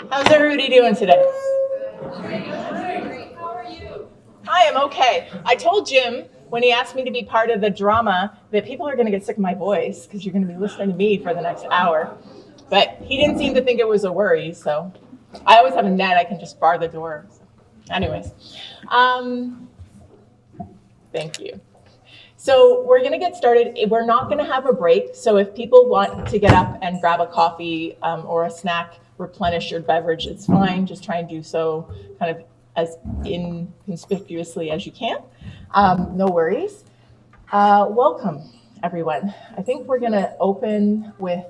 How's everybody doing today? Great. How are you? I am okay. I told Jim when he asked me to be part of the drama that people are going to get sick of my voice because you're going to be listening to me for the next hour. But he didn't seem to think it was a worry, so I always have a net. I can just bar the door. Anyways, thank you. So we're going to get started. We're not going to have a break. So if people want to get up and grab a coffee or a snack, replenish your beverage, it's fine. Just try and do so kind of as inconspicuously as you can. No worries. Welcome, everyone. I think we're going to open with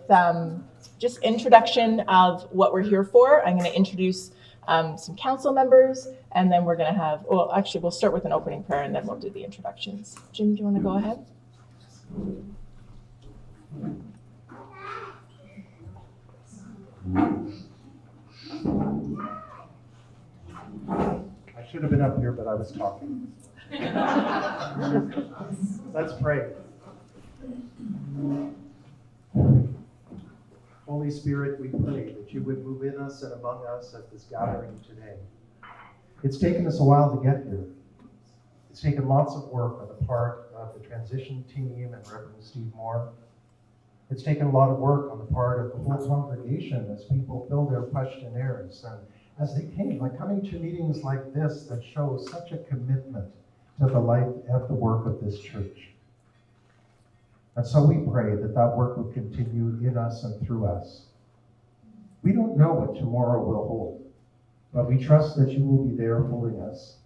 just introduction of what we're here for. I'm going to introduce some council members, and then we're going to have, well, actually, we'll start with an opening prayer, and then we'll do the introductions. Jim, do you want to go ahead? I should have been up here, but I was talking. Let's pray. Holy Spirit, we pray that you would move in us and among us at this gathering today. It's taken us a while to get here. It's taken lots of work on the part of the transition team and Reverend Steve Moore. It's taken a lot of work on the part of the whole congregation as people fill their questionnaires and as they came, like coming to meetings like this that show such a commitment to the life and the work of this church. And so we pray that that work would continue in us and through us. We don't know what tomorrow will hold, but we trust that you will be there holding us.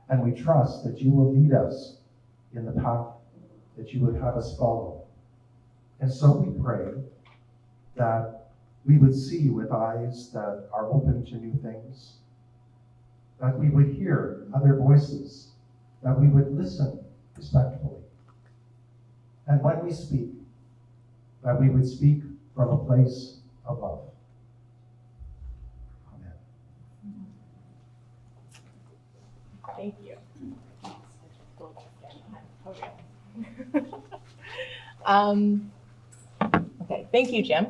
And we trust that you will lead us in the path that you would have us follow. And so we pray that we would see with eyes that are open to new things, that we would hear other voices, that we would listen respectfully. And when we speak, that we would speak from a place of love. Amen. Thank you. Okay, thank you, Jim.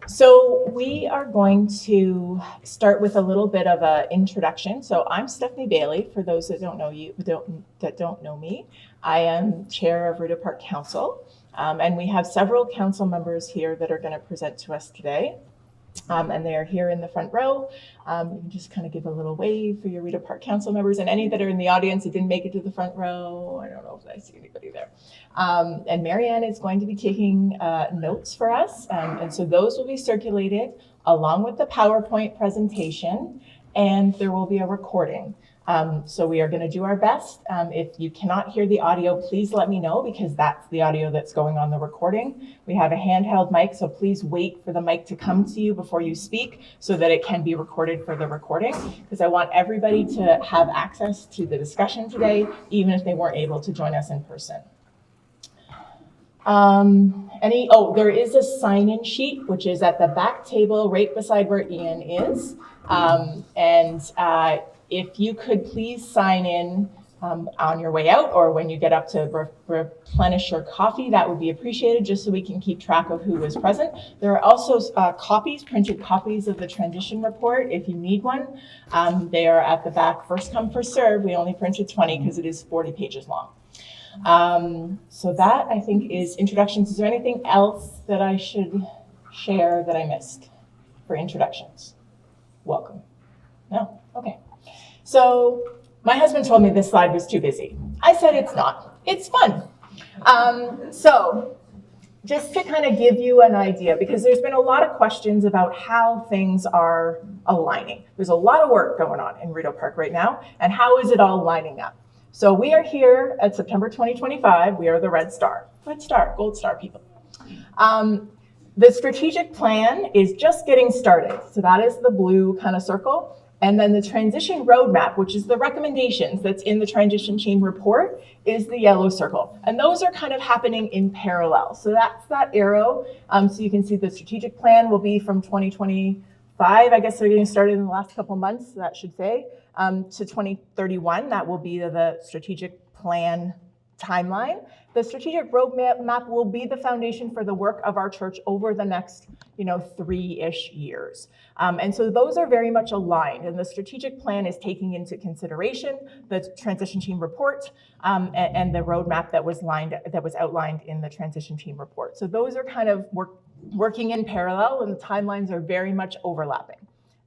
So we are going to start with a little bit of an introduction. So I'm Stephanie Bailey. For those that don't know me, I am chair of Rideau Park Council, and we have several council members here that are going to present to us today. And they are here in the front row. You can just kind of give a little wave for your Rideau Park Council members and any that are in the audience that didn't make it to the front row. I don't know if I see anybody there. And Marianne is going to be taking notes for us. And so those will be circulated along with the PowerPoint presentation, and there will be a recording. So we are going to do our best. If you cannot hear the audio, please let me know, because that's the audio that's going on the recording. We have a handheld mic, so please wait for the mic to come to you before you speak so that it can be recorded for the recording, because I want everybody to have access to the discussion today, even if they weren't able to join us in person. There is a sign-in sheet, which is at the back table right beside where Ian is. If you could please sign in on your way out or when you get up to replenish your coffee, that would be appreciated, just so we can keep track of who is present. There are also printed copies of the transition report if you need one. They are at the back, first come, first serve. We only printed 20 because it is 40 pages long. So that, I think, is introductions. Is there anything else that I should share that I missed for introductions? Welcome. No? Okay. So my husband told me this slide was too busy. I said it's not. It's fun. So just to kind of give you an idea, because there's been a lot of questions about how things are aligning. There's a lot of work going on in Rideau Park right now, and how is it all lining up? So we are here at September 2025. We are the Red Star, Gold Star people. The strategic plan is just getting started. So that is the blue kind of circle. And then the transition roadmap, which is the recommendations that's in the transition team report, is the yellow circle. And those are kind of happening in parallel. So that's that arrow. So you can see the strategic plan will be from 2025. I guess they're getting started in the last couple months, that should say, to 2031. That will be the strategic plan timeline. The strategic roadmap will be the foundation for the work of our church over the next, 3-ish years. And so those are very much aligned, and the strategic plan is taking into consideration the transition team report and the roadmap that was outlined in the transition team report. So those are kind of working in parallel, and the timelines are very much overlapping.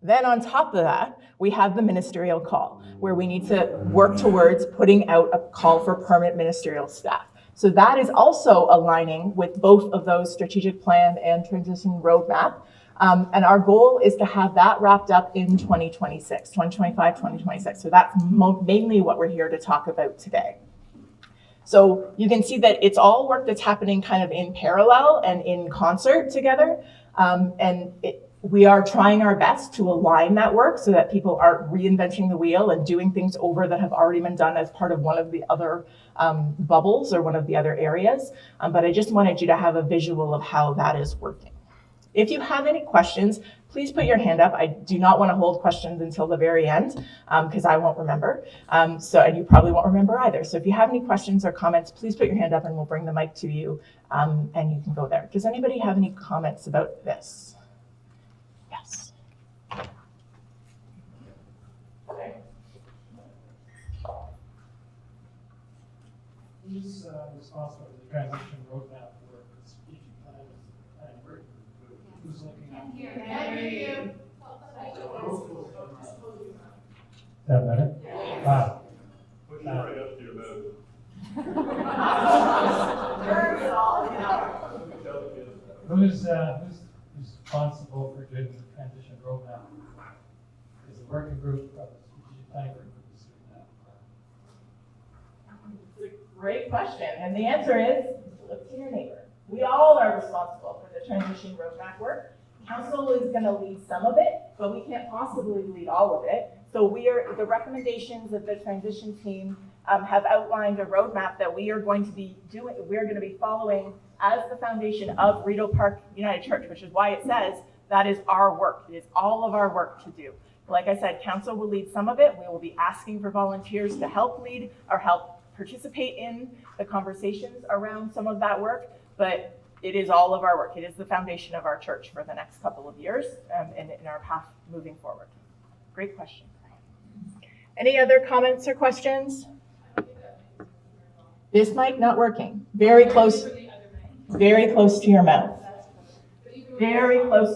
Then on top of that, we have the ministerial call, where we need to work towards putting out a call for permanent ministerial staff. So that is also aligning with both of those strategic plan and transition roadmap. And our goal is to have that wrapped up in 2025, 2026. So that's mainly what we're here to talk about today. So you can see that it's all work that's happening kind of in parallel and in concert together. We are trying our best to align that work so that people aren't reinventing the wheel and doing things over that have already been done as part of one of the other bubbles or one of the other areas. But I just wanted you to have a visual of how that is working. If you have any questions, please put your hand up. I do not want to hold questions until the very end because I won't remember. And you probably won't remember either. So if you have any questions or comments, please put your hand up and we'll bring the mic to you and you can go there. Does anybody have any comments about this? Yes. Who's responsible for the transition roadmap for the strategic plan and work? Who's looking at it? Is that better? Wow. Put your right up to your mouth. Who's responsible for doing the transition roadmap? Is the working group of the strategic planning working group is doing that? It's a great question, and the answer is look to your neighbor. We all are responsible for the transition roadmap work. Council is going to lead some of it, but we can't possibly lead all of it. So the recommendations of the transition team have outlined a roadmap that we are going to be doing. We're going to be following as the foundation of Rideau Park United Church, which is why it says that is our work. It is all of our work to do. Like I said, council will lead some of it. We will be asking for volunteers to help lead or help participate in the conversations around some of that work, but it is all of our work. It is the foundation of our church for the next couple of years and in our path moving forward. Great question. Any other comments or questions? This mic not working. Very close to your mouth. Very close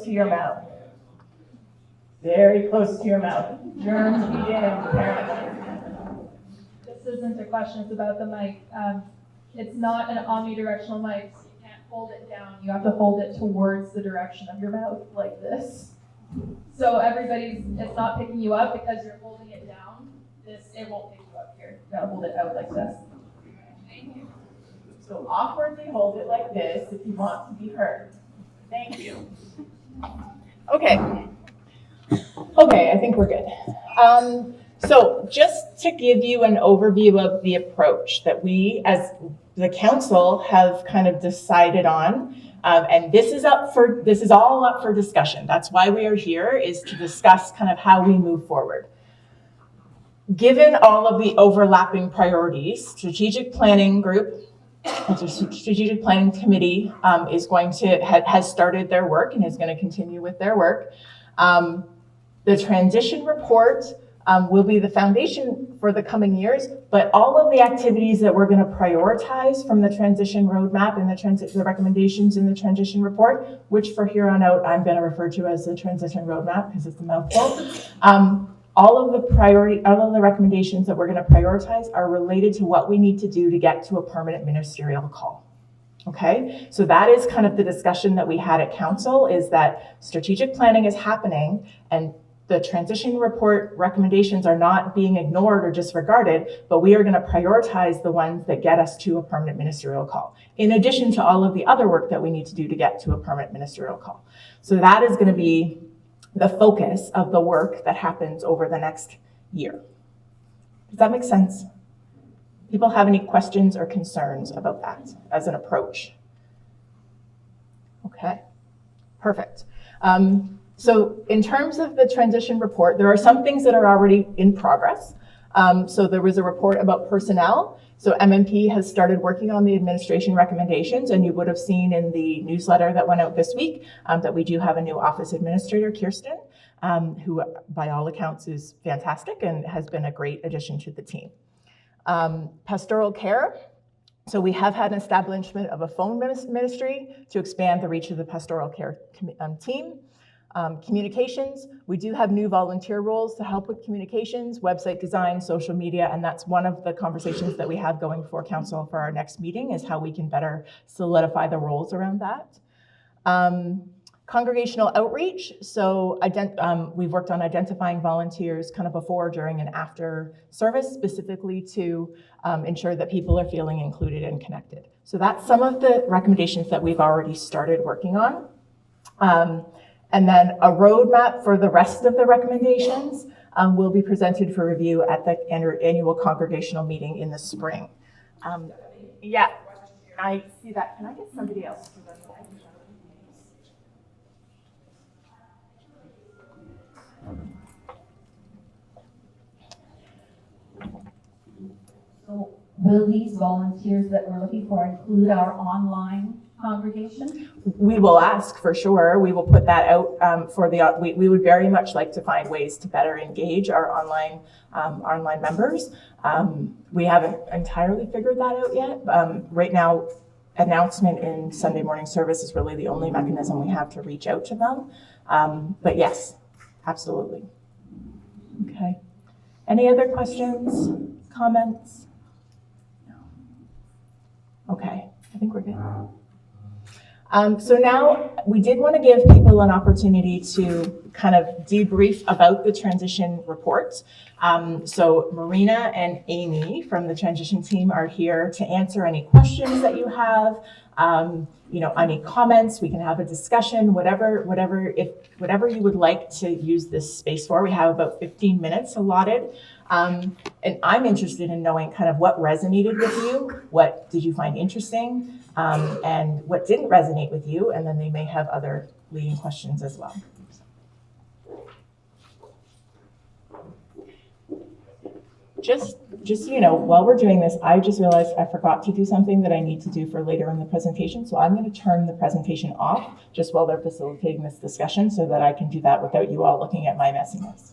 to your mouth. Very close to your mouth. Germs be damned, apparently. This isn't a question, it's about the mic. It's not an omnidirectional mic, so you can't hold it down. You have to hold it towards the direction of your mouth, like this. So it's not picking you up because you're holding it down. It won't pick you up here. You gotta hold it out like this. So awkwardly hold it like this if you want to be heard. Thank you. Okay, I think we're good. So just to give you an overview of the approach that we as the council have kind of decided on, and this is all up for discussion. That's why we are here, is to discuss kind of how we move forward. Given all of the overlapping priorities, strategic planning group, the strategic planning committee has started their work and is going to continue with their work. The transition report will be the foundation for the coming years, but all of the activities that we're going to prioritize from the transition roadmap and the recommendations in the transition report, which for here on out, I'm going to refer to as the transition roadmap because it's a mouthful. All of the recommendations that we're going to prioritize are related to what we need to do to get to a permanent ministerial call. Okay, so that is kind of the discussion that we had at council, is that strategic planning is happening and the transition report recommendations are not being ignored or disregarded, but we are going to prioritize the ones that get us to a permanent ministerial call, in addition to all of the other work that we need to do to get to a permanent ministerial call. So that is going to be the focus of the work that happens over the next year. Does that make sense? People have any questions or concerns about that as an approach? Okay, perfect. So in terms of the transition report, there are some things that are already in progress. So there was a report about personnel. So MMP has started working on the administration recommendations, and you would have seen in the newsletter that went out this week that we do have a new office administrator, Kirsten, who by all accounts is fantastic and has been a great addition to the team. Pastoral care. So we have had an establishment of a phone ministry to expand the reach of the pastoral care team. Communications, we do have new volunteer roles to help with communications, website design, social media, and that's one of the conversations that we have going before council for our next meeting is how we can better solidify the roles around that. Congregational outreach, so we've worked on identifying volunteers kind of before, during, and after service, specifically to ensure that people are feeling included and connected. So that's some of the recommendations that we've already started working on. And then a roadmap for the rest of the recommendations will be presented for review at the annual congregational meeting in the spring. Yeah, I see that. Can I get somebody else to run the mic? So will these volunteers that we're looking for include our online congregation? We will ask for sure. We will put that out we would very much like to find ways to better engage our online members. We haven't entirely figured that out yet. Right now, announcement in Sunday morning service is really the only mechanism we have to reach out to them. But yes, absolutely. Okay. Any other questions, comments? No. Okay, I think we're good. So now we did want to give people an opportunity to kind of debrief about the transition report. So Marina and Amy from the transition team are here to answer any questions that you have. Any comments, we can have a discussion, whatever you would like to use this space for. We have about 15 minutes allotted. And I'm interested in knowing kind of what resonated with you, what did you find interesting, and what didn't resonate with you, and then they may have other leading questions as well. Just so you know, while we're doing this, I just realized I forgot to do something that I need to do for later in the presentation. So I'm going to turn the presentation off just while they're facilitating this discussion so that I can do that without you all looking at my messiness.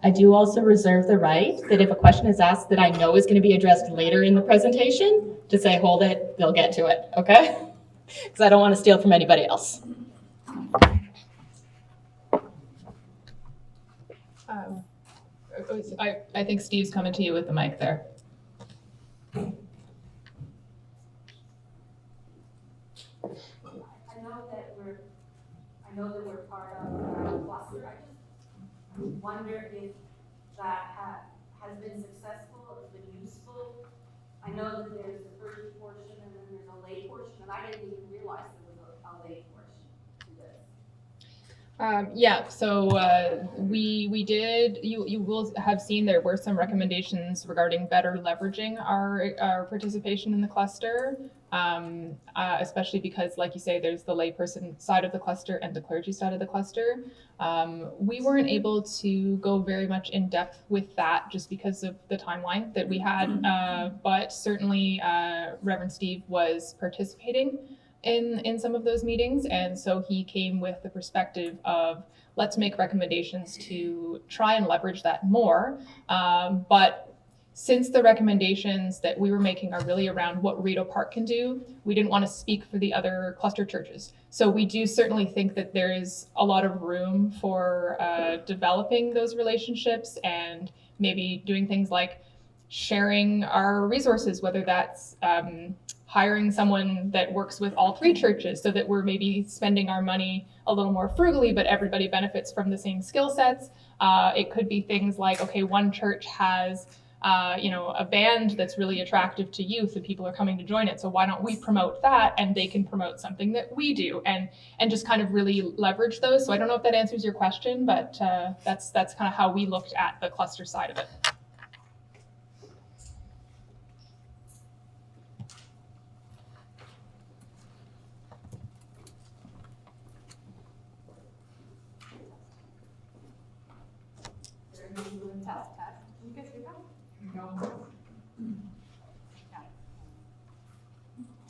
I do also reserve the right that if a question is asked that I know is going to be addressed later in the presentation, to say, hold it, they'll get to it, okay? Because I don't want to steal from anybody else. I think Steve's coming to you with the mic there. I know that we're part of a cluster. I just wonder if that has been successful, has been useful. I know that there's the first portion and then there's a late portion, and I didn't even realize there was a late portion to this. We did, you will have seen there were some recommendations regarding better leveraging our participation in the cluster, especially because, like you say, there's the layperson side of the cluster and the clergy side of the cluster. We weren't able to go very much in depth with that just because of the timeline that we had, but certainly Reverend Steve was participating in some of those meetings, and so he came with the perspective of let's make recommendations to try and leverage that more. But since the recommendations that we were making are really around what Rideau Park can do, we didn't want to speak for the other cluster churches. So we do certainly think that there is a lot of room for developing those relationships and maybe doing things like sharing our resources, whether that's hiring someone that works with all three churches so that we're maybe spending our money a little more frugally, but everybody benefits from the same skill sets. It could be things like, okay, one church has a band that's really attractive to youth and people are coming to join it. So why don't we promote that and they can promote something that we do and just kind of really leverage those. So I don't know if that answers your question, but that's kind of how we looked at the cluster side of it. Test. Can you guys hear that? Yeah.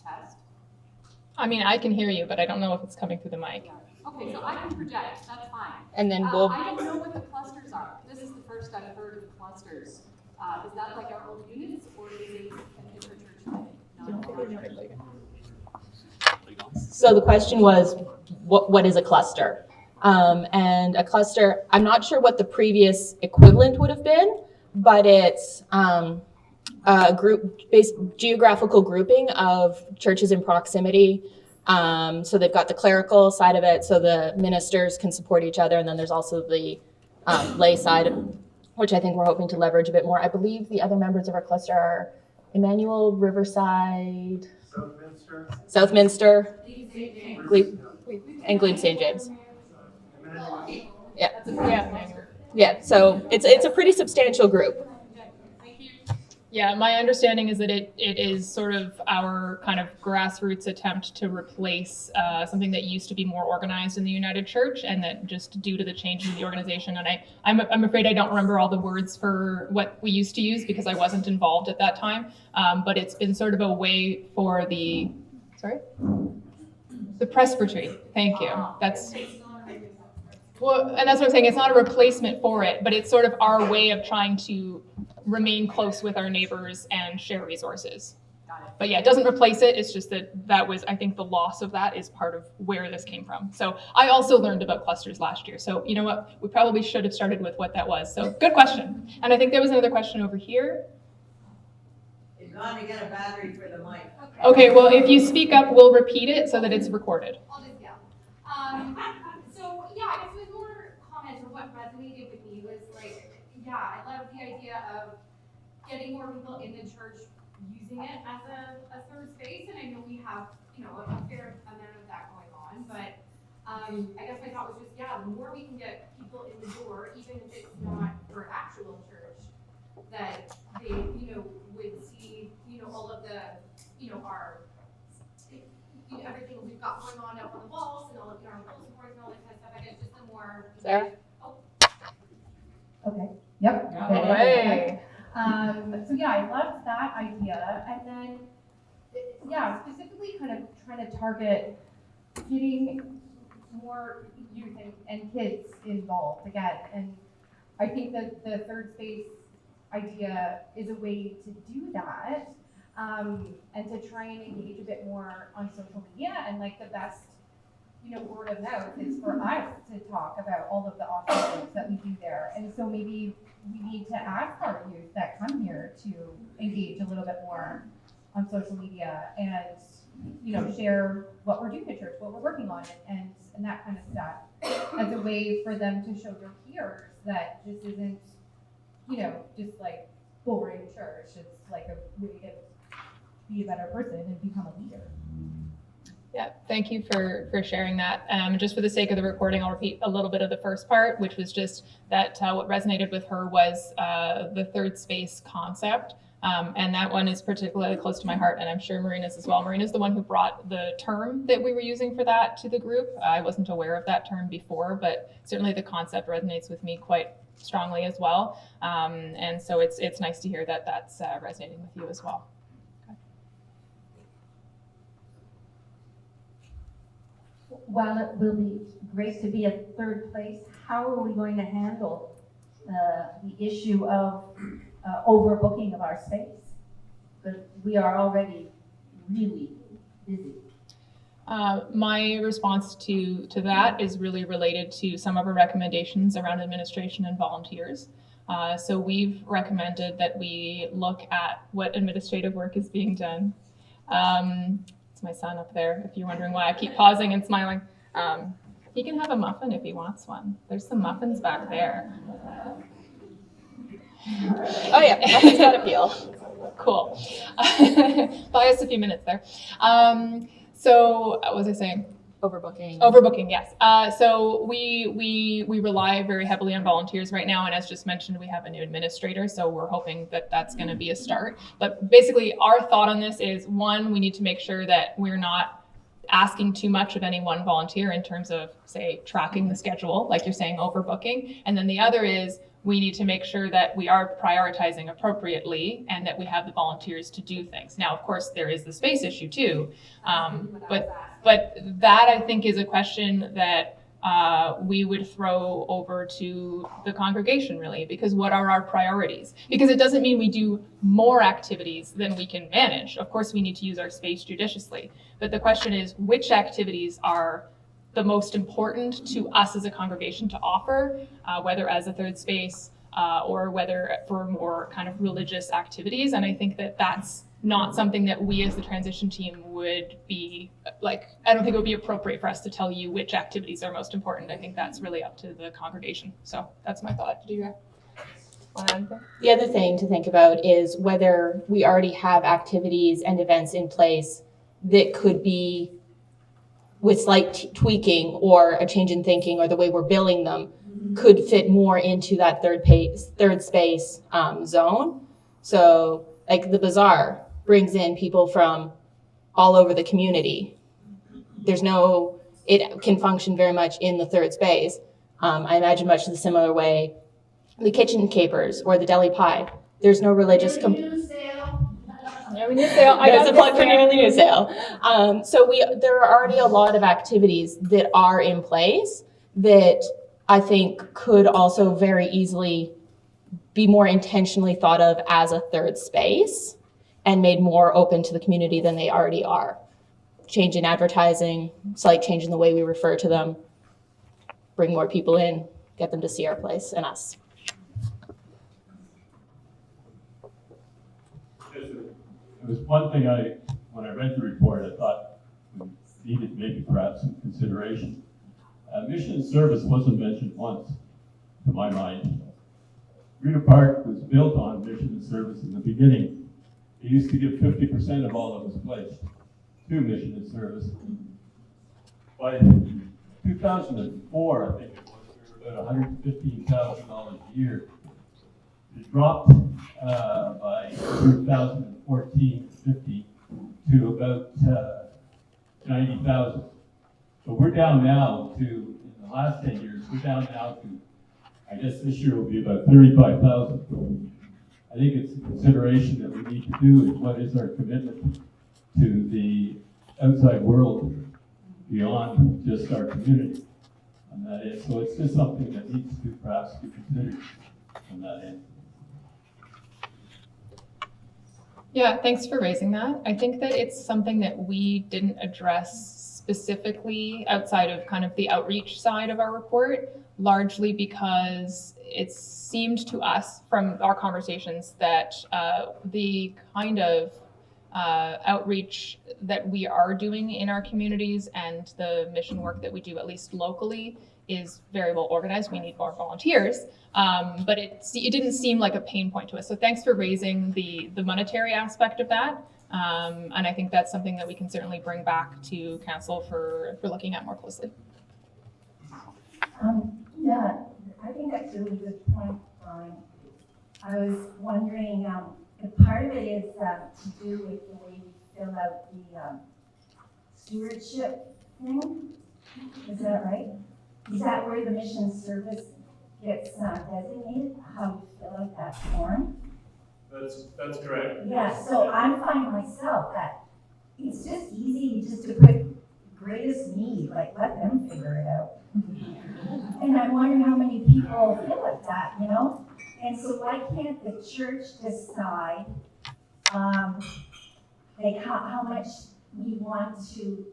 Test. I mean, I can hear you, but I don't know if it's coming through the mic. Okay, so I can project, that's fine. And then I we'll, don't know what the clusters are. This is the first I've heard of clusters. Is that like our own units, or is it a church thing? so the question was, what is a cluster? And a cluster, I'm not sure what the previous equivalent would have been, but it's a group-based geographical grouping of churches in proximity. So they've got the clerical side of it, so the ministers can support each other, and then there's also the lay side, which I think we're hoping to leverage a bit more. I believe the other members of our cluster are Emmanuel, Riverside, Southminster, and Glebe St. James. Yeah. So it's a pretty substantial group. Yeah, my understanding is that it is sort of our kind of grassroots attempt to replace something that used to be more organized in the United Church, and that just due to the change in the organization, and I'm afraid I don't remember all the words for what we used to use because I wasn't involved at that time, but it's been sort of a way for the presbytery. Thank you. Well, and that's what I'm saying. It's not a replacement for it, but it's sort of our way of trying to remain close with our neighbors and share resources. But yeah, it doesn't replace it. It's just that was, I think the loss of that is part of where this came from. So I also learned about clusters last year. So you know what? We probably should have started with what that was. So good question. And I think there was another question over here. You're going to get a battery for the mic. Okay, well, if you speak up, we'll repeat it so that it's recorded. I'll just yell. So yeah, I guess it was more comments, or what resonated with me was like, yeah, I love the idea of getting more people in the church using it as a third space, and I know we have, a fair amount of that going on, but I guess my thought was just, yeah, the more we can get people in the door, even if it's not for actual church, that they, would see, all of the, our, everything we've got going on out on the walls and all of our bulletin boards and all that kind of stuff. I guess just the more. Sarah? Okay, yep. Hey. So yeah, I loved that idea. And then, yeah, specifically kind of trying to target getting more youth and kids involved again. And I think that the third space idea is a way to do that, and to try and engage a bit more on social media. And like the best, word of mouth is for us to talk about all of the awesome things that we do there. And so maybe we need to ask our youth that come here to engage a little bit more on social media and, share what we're doing at church, what we're working on, and that kind of stuff as a way for them to show their peers that this isn't, just like boring church. It's like a way to be a better person and become a leader. Yeah, thank you for sharing that. Just for the sake of the recording, I'll repeat a little bit of the first part, which was just that what resonated with her was the third space concept. And that one is particularly close to my heart, and I'm sure Marina's as well. Marina's the one who brought the term that we were using for that to the group. I wasn't aware of that term before, but certainly the concept resonates with me quite strongly as well. And so it's nice to hear that that's resonating with you as well. While it will be great to be a third place, how are we going to handle the issue of overbooking of our space? Because we are already really busy. My response to that is really related to some of our recommendations around administration and volunteers. So we've recommended that we look at what administrative work is being done. My son up there, if you're wondering why I keep pausing and smiling. He can have a muffin if he wants one. There's some muffins back there. Oh yeah, muffins got appeal. Cool. Buy us a few minutes there. So what was I saying? Overbooking, yes. So we rely very heavily on volunteers right now, and as just mentioned, we have a new administrator, so we're hoping that that's going to be a start. But basically, our thought on this is, one, we need to make sure that we're not asking too much of any one volunteer in terms of, say, tracking the schedule, like you're saying, overbooking. And then the other is, we need to make sure that we are prioritizing appropriately and that we have the volunteers to do things. Now, of course, there is the space issue too. But that I think is a question that we would throw over to the congregation really, because what are our priorities? Because it doesn't mean we do more activities than we can manage. Of course, we need to use our space judiciously. But the question is, which activities are the most important to us as a congregation to offer, whether as a third space or whether for more kind of religious activities. And I think that that's not something that we as the transition team would be like, I don't think it would be appropriate for us to tell you which activities are most important. I think that's really up to the congregation. So that's my thought. Do you want to add anything? The other thing to think about is whether we already have activities and events in place that could be, with slight tweaking or a change in thinking or the way we're billing them, could fit more into that third space zone. So like the bazaar brings in people from all over the community. It can function very much in the third space. I imagine much the similar way, the kitchen capers or the deli pie. There's no religious Yeah, we need to say, there's a plug for nearly new sale. So there are already a lot of activities that are in place that I think could also very easily be more intentionally thought of as a third space and made more open to the community than they already are. Change in advertising, slight change in the way we refer to them, bring more people in, get them to see our place and us. It was one thing when I read the report, I thought we needed maybe perhaps some consideration. Mission and service wasn't mentioned once, to my mind. Rideau Park was built on mission and service in the beginning. It used to give 50% of all that was pledged to mission and service. By 2004, I think it was, we were about $115,000 a year. It dropped by 2014-15 to about 90,000. So we're down now to, in the last 10 years, we're down now to, I guess this year will be about 35,000. I think it's a consideration that we need to do is what is our commitment to the outside world beyond just our community. And that is, so it's just something that needs to perhaps be considered on that end. Yeah, thanks for raising that. I think that it's something that we didn't address specifically outside of kind of the outreach side of our report, largely because it seemed to us from our conversations that the kind of outreach that we are doing in our communities and the mission work that we do, at least locally, is very well organized. We need more volunteers, but it didn't seem like a pain point to us. So thanks for raising the monetary aspect of that. And I think that's something that we can certainly bring back to council for looking at more closely. Yeah, I think that's a really good point, Brian. I was wondering, if part of it is to do with the way we fill out the stewardship thing. Is that right? Is that where the mission service gets designated, how you fill out that form? That's correct. Yeah, so I'm finding myself that it's just easy just to put greatest need, like let them figure it out. And I'm wondering how many people feel like that, you know? And so why can't the church decide like how much we want to,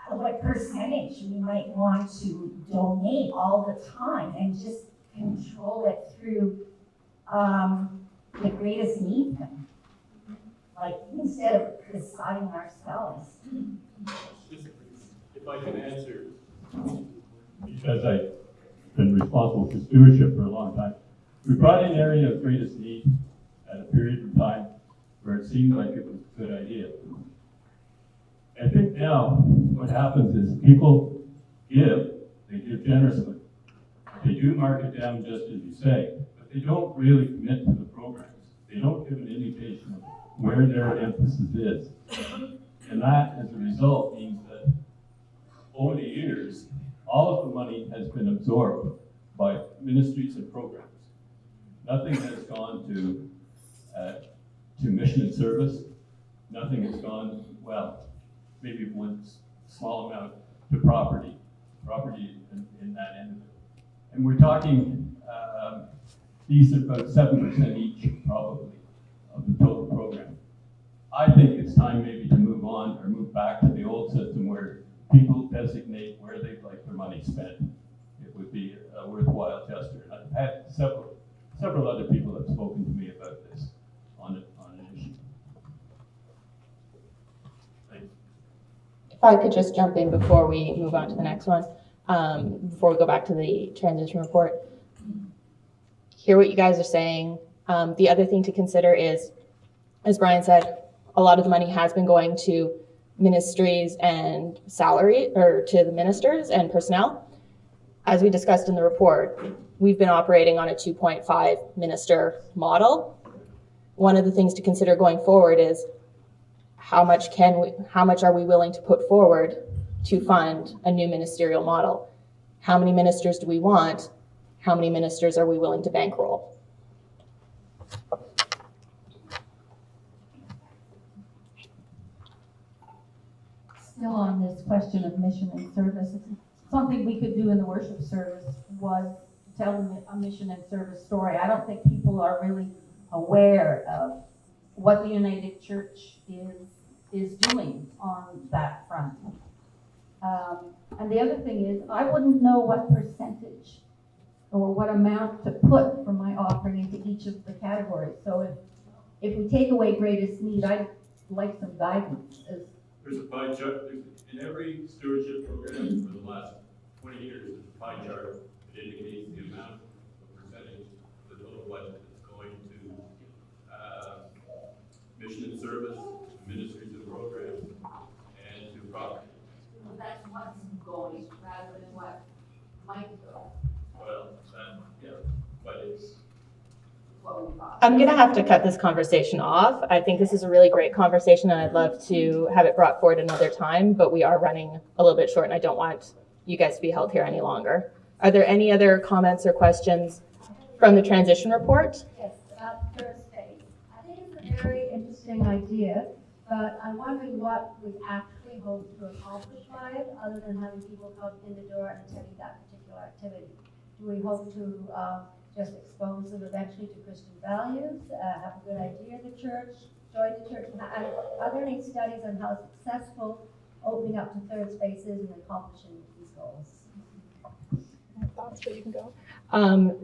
what percentage we might want to donate all the time and just control it through the greatest need thing. Like instead of deciding ourselves. If I can answer, because I've been responsible for stewardship for a long time, we brought in an area of greatest need at a period of time where it seemed like it was a good idea. I think now what happens is people give, they give generously. They do mark it down just as you say, but they don't really commit to the programs. They don't give an indication of where their emphasis is. And that, as a result, means that over the years, all of the money has been absorbed by ministries and programs. Nothing has gone to mission and service. Nothing has gone, well, maybe one small amount to property in that end of it. And we're talking, these are about 7% each, probably, of the total program. I think it's time maybe to move on or move back to the old system where people designate where they'd like their money spent. It would be a worthwhile gesture. And I've had several other people have spoken to me about this on an issue. Thanks. If I could just jump in before we move on to the next one, before we go back to the transition report. Hear what you guys are saying. The other thing to consider is, as Brian said, a lot of the money has been going to ministries and salary, or to the ministers and personnel. As we discussed in the report, we've been operating on a 2.5 minister model. One of the things to consider going forward is how much are we willing to put forward to fund a new ministerial model? How many ministers do we want? How many ministers are we willing to bankroll? Still on this question of mission and service, something we could do in the worship service was tell them a mission and service story. I don't think people are really aware of what the United Church is doing on that front. And the other thing is, I wouldn't know what percentage or what amount to put for my offering into each of the categories. So if we take away greatest need, I'd like some guidance. There's a pie chart. In every stewardship program for the last 20 years, there's a pie chart that indicates the amount of percentage of the total budget that's going to mission and service, ministries and programs, and to property. Well, that's what's going rather than what might go, Well, yeah, but it's. what we thought. I'm gonna have to cut this conversation off. I think this is a really great conversation and I'd love to have it brought forward another time, but we are running a little bit short and I don't want you guys to be held here any longer. Are there any other comments or questions from the transition report? Yes, about the first phase. I think it's a very interesting idea, but I'm wondering what we actually hope to accomplish by it, other than having people come in the door and attending that particular activity. Do we hope to just expose them eventually to Christian values, have a good idea of the church, join the church? And are there any studies on how successful opening up to third spaces and accomplishing these goals? Thoughts, but you can go.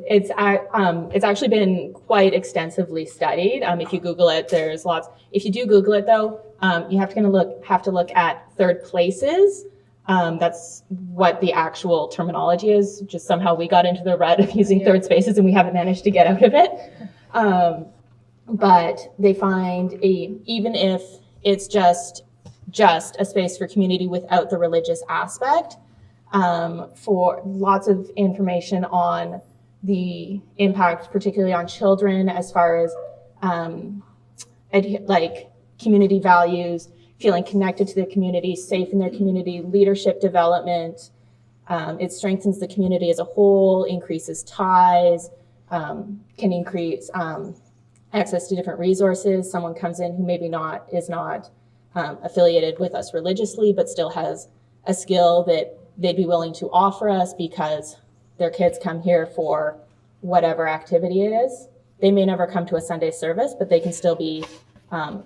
It's actually been quite extensively studied. If you Google it, there's lots. If you do Google it though, you have to look at third places. That's what the actual terminology is. Just somehow we got into the rut of using third spaces and we haven't managed to get out of it. But they find even if it's just a space for community without the religious aspect, for lots of information on the impact, particularly on children, as far as like community values, feeling connected to their community, safe in their community, leadership development. It strengthens the community as a whole, increases ties, can increase access to different resources. Someone comes in who maybe is not affiliated with us religiously, but still has a skill that they'd be willing to offer us because their kids come here for whatever activity it is. They may never come to a Sunday service, but they can still be a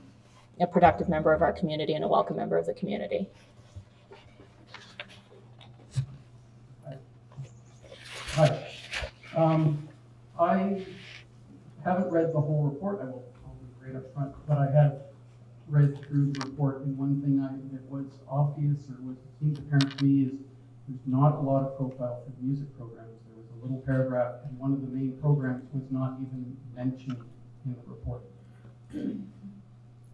productive member of our community and a welcome member of the community. Hi. I haven't read the whole report. I'll be right up front, but I have read through the report, and one thing that was obvious or seemed apparent to me is there's not a lot of profile for the music programs. There was a little paragraph, and one of the main programs was not even mentioned in the report.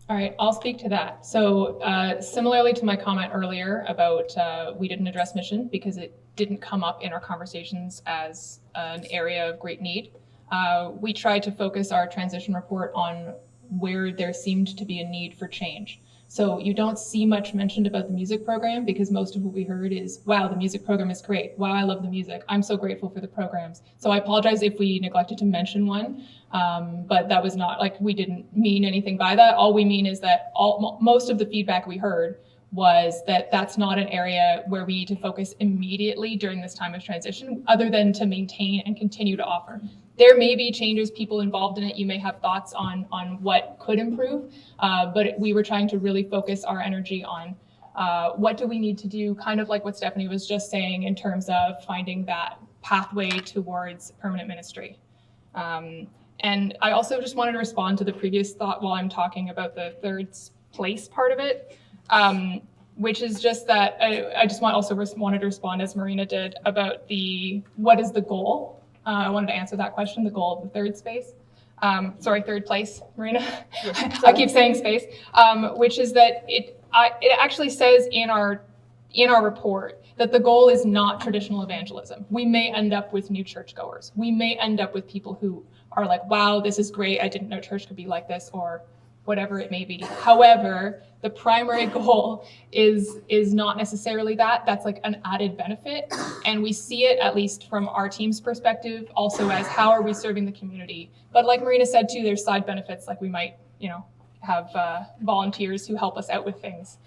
All right, I'll speak to that. So similarly to my comment earlier about we didn't address mission because it didn't come up in our conversations as an area of great need. We tried to focus our transition report on where there seemed to be a need for change. So you don't see much mentioned about the music program because most of what we heard is, wow, the music program is great. Wow, I love the music. I'm so grateful for the programs. So I apologize if we neglected to mention one, but that was not, like, we didn't mean anything by that. All we mean is that most of the feedback we heard was that that's not an area where we need to focus immediately during this time of transition, other than to maintain and continue to offer. There may be changes, people involved in it, you may have thoughts on what could improve, but we were trying to really focus our energy on what do we need to do, kind of like what Stephanie was just saying in terms of finding that pathway towards permanent ministry. And I also just wanted to respond to the previous thought while I'm talking about the third place part of it, which is just that I just wanted to respond, as Marina did, about what is the goal. I wanted to answer that question, the goal of the third place, Marina. I keep saying space, which is that it actually says in our report that the goal is not traditional evangelism. We may end up with new churchgoers. We may end up with people who are like, wow, this is great. I didn't know church could be like this, or whatever it may be. However, the primary goal is not necessarily that. That's like an added benefit. And we see it, at least from our team's perspective, also as how are we serving the community. But like Marina said too, there's side benefits, like we might, have volunteers who help us out with things.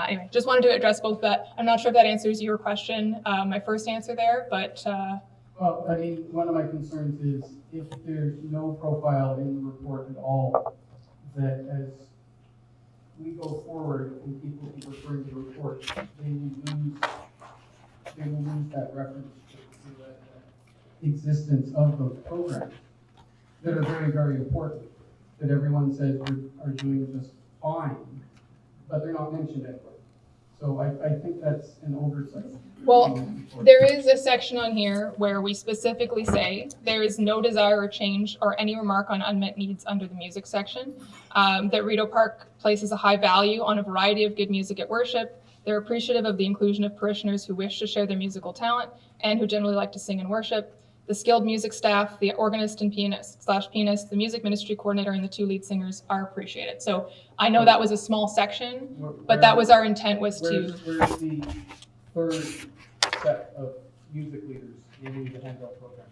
Anyway, just wanted to address both that. I'm not sure if that answers your question, my first answer there, but. Well, I mean, one of my concerns is if there's no profile in the report at all, that as we go forward and people keep referring to the report, they will lose that reference to the existence of those programs that are very, very important, that everyone says are doing just fine, but they're not mentioned anywhere. So I think that's an oversight. Well, there is a section on here where we specifically say there is no desire or change or any remark on unmet needs under the music section. That Rideau Park places a high value on a variety of good music at worship. They're appreciative of the inclusion of parishioners who wish to share their musical talent and who generally like to sing and worship. The skilled music staff, the organist and pianist, the music ministry coordinator, and the 2 lead singers are appreciated. So I know that was a small section, but that was our intent, was to. Where's the third set of music leaders in the handout program?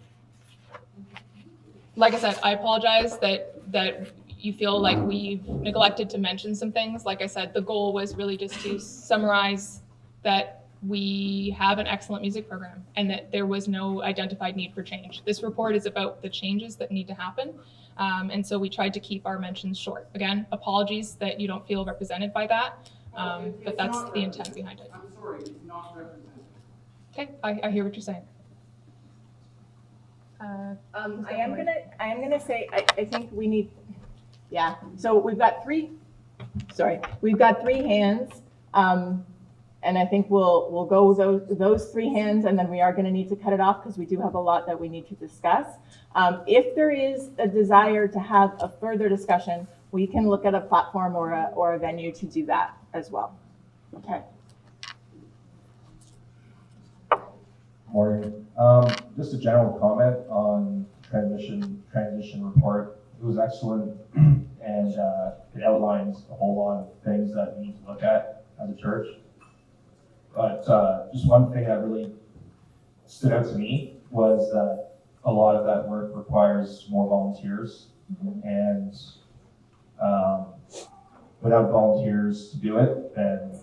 Like I said, I apologize that you feel like we've neglected to mention some things. Like I said, the goal was really just to summarize that we have an excellent music program and that there was no identified need for change. This report is about the changes that need to happen. And so we tried to keep our mentions short. Again, apologies that you don't feel represented by that, but that's the intent behind it. I'm sorry, it's not represented. Okay, I hear what you're saying. I am gonna say, I think we need, so we've got three hands. And I think we'll go with those 3 hands, and then we are gonna need to cut it off because we do have a lot that we need to discuss. If there is a desire to have a further discussion, we can look at a platform or a venue to do that as well. Okay. Morning. Just a general comment on transition report. It was excellent, and it outlines a whole lot of things that we need to look at as a church. But just one thing that really stood out to me was that a lot of that work requires more volunteers, and without volunteers to do it, then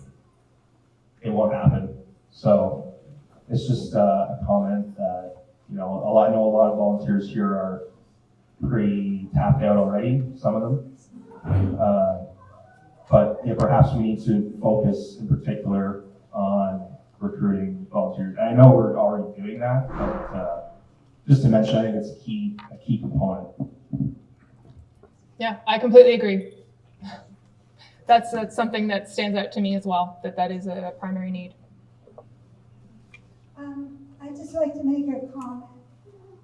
it won't happen. So it's just a comment that, I know a lot of volunteers here are pretty tapped out already, some of them. But perhaps we need to focus in particular on recruiting volunteers. And I know we're already doing that, but just to mention, I think it's a key component. Yeah, I completely agree. That's something that stands out to me as well, that is a primary need. I'd just like to make a comment.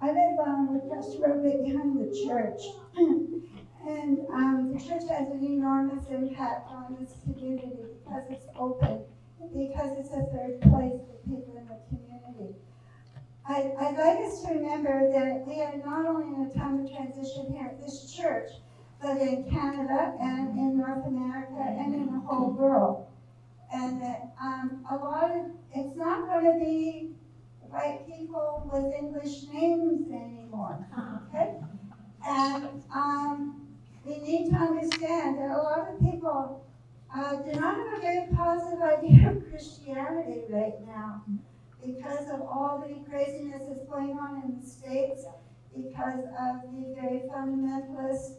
I live on the Crest Road right behind the church. And the church has an enormous impact on this community because it's open, because it's a third place for people in the community. I'd like us to remember that we are not only in a time of transition here at this church, but in Canada and in North America and in the whole world. And that a lot of, it's not going to be white people with English names anymore, okay? And we need to understand that a lot of people do not have a very positive idea of Christianity right now because of all the craziness that's going on in the States, because of the very fundamentalist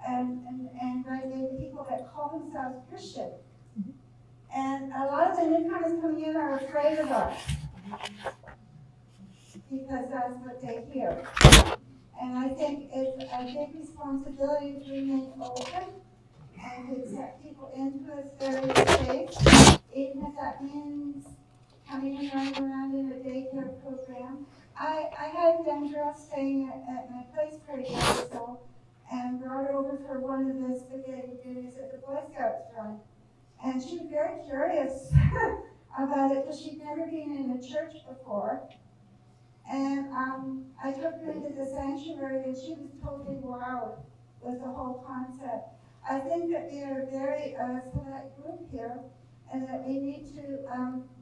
and right-wing people that call themselves Christian. And a lot of the newcomers coming in are afraid of us because that's what they hear. And I think it's a big responsibility to remain open and to accept people into a third space, even if that means coming and running around in a daycare program. I had a young girl staying at my place for a year or so and brought over for one of the spaghetti dinners that the Boy Scouts run. And she was very curious about it because she'd never been in a church before. And I took her into the sanctuary and she was totally wowed with the whole concept. I think that we are a very select group here and that we need to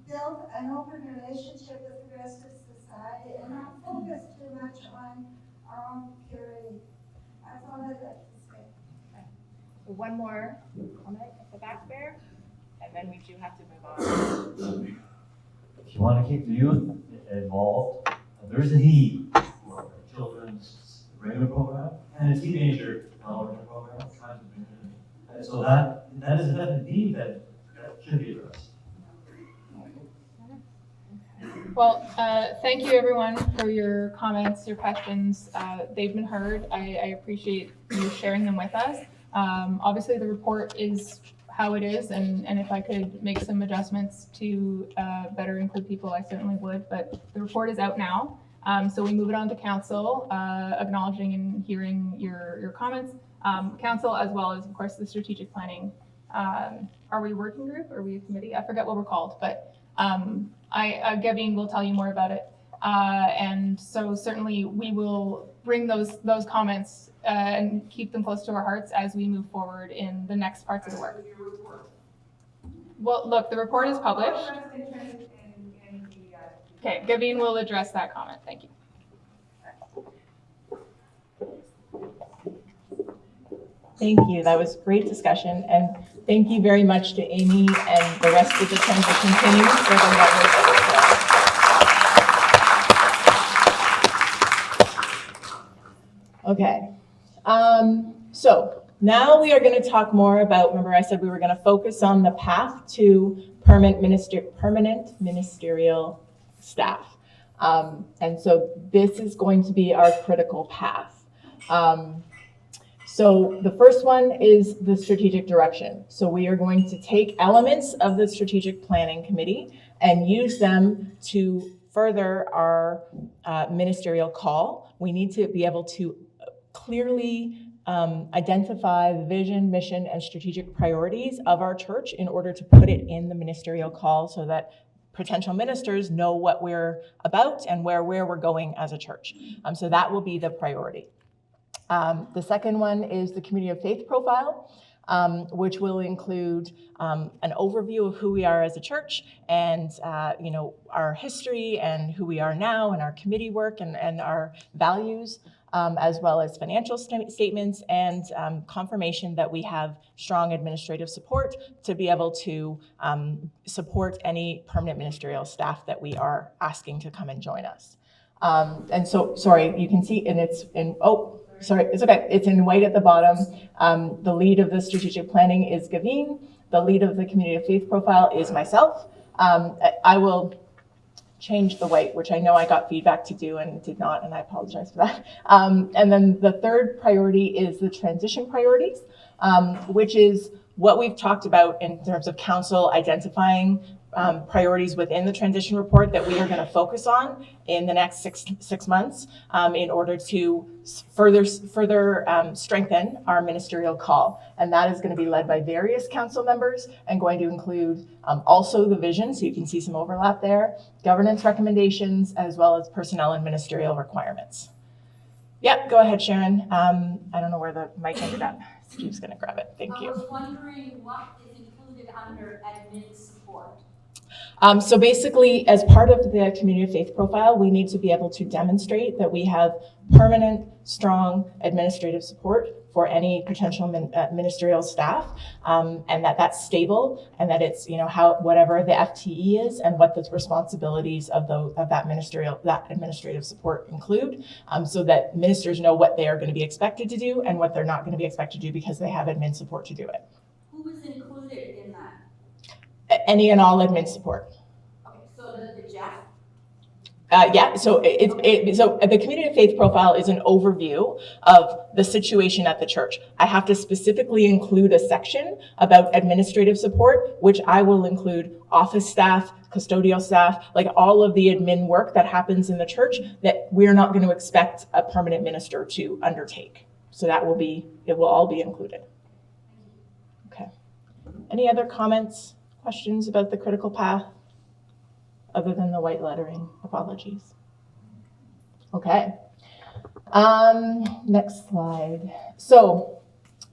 build an open relationship with the rest of society and not focus too much on our own purity. That's all I'd like to say. One more comment at the back there, and then we do have to move on. If you want to keep the youth involved, there is a need for a children's regular program and a teenager television program. And so that is a definite need that should be addressed. Well, thank you everyone for your comments, your questions. They've been heard. I appreciate you sharing them with us. Obviously the report is how it is, and if I could make some adjustments to better include people, I certainly would, but the report is out now. So we move it on to council, acknowledging and hearing your comments. Council, as well as of course the strategic planning. Are we a working group? Are we a committee? I forget what we're called, but Gavin will tell you more about it. And so certainly we will bring those comments and keep them close to our hearts as we move forward in the next parts of the work. Well, look, the report is published. Okay, Gavin will address that comment. Thank you. Thank you. That was great discussion, and thank you very much to Amy and the rest of the transition team for the hard work. Okay. So now we are going to talk more about, remember I said we were going to focus on the path to permanent ministerial staff. And so this is going to be our critical path. So the first one is the strategic direction. So we are going to take elements of the strategic planning committee and use them to further our ministerial call. We need to be able to clearly identify the vision, mission, and strategic priorities of our church in order to put it in the ministerial call so that potential ministers know what we're about and where we're going as a church. So that will be the priority. The second one is the community of faith profile, which will include an overview of who we are as a church and our history and who we are now and our committee work and our values, as well as financial statements and confirmation that we have strong administrative support to be able to support any permanent ministerial staff that we are asking to come and join us. And so, sorry, you can see, and it's in, sorry, it's okay. It's in white at the bottom. The lead of the strategic planning is Gavin. The lead of the community of faith profile is myself. I will change the white, which I know I got feedback to do and did not, and I apologize for that. And then the third priority is the transition priorities, which is what we've talked about in terms of council identifying priorities within the transition report that we are going to focus on in the next six months in order to further strengthen our ministerial call. And that is going to be led by various council members and going to include also the vision, so you can see some overlap there, governance recommendations, as well as personnel and ministerial requirements. Yep, go ahead, Sharon. I don't know where the mic ended up. Steve's gonna grab it, thank I you. was wondering what is included under admin support? So basically, as part of the community of faith profile, we need to be able to demonstrate that we have permanent, strong administrative support for any potential ministerial staff, and that that's stable, and that it's, you know, how whatever the FTE is and what the responsibilities of that administrative support include, so that ministers know what they are going to be expected to do and what they're not going to be expected to do because they have admin support to do it. Who is included in that? Any and all admin support. Okay, so the Jeff? Yeah, so so the community of faith profile is an overview of the situation at the church. I have to specifically include a section about administrative support, which I will include office staff, custodial staff, like all of the admin work that happens in the church that we're not going to expect a permanent minister to undertake. So it will all be included. Okay. Any other comments, questions about the critical path? Other than the white lettering, apologies. Okay. Next slide. So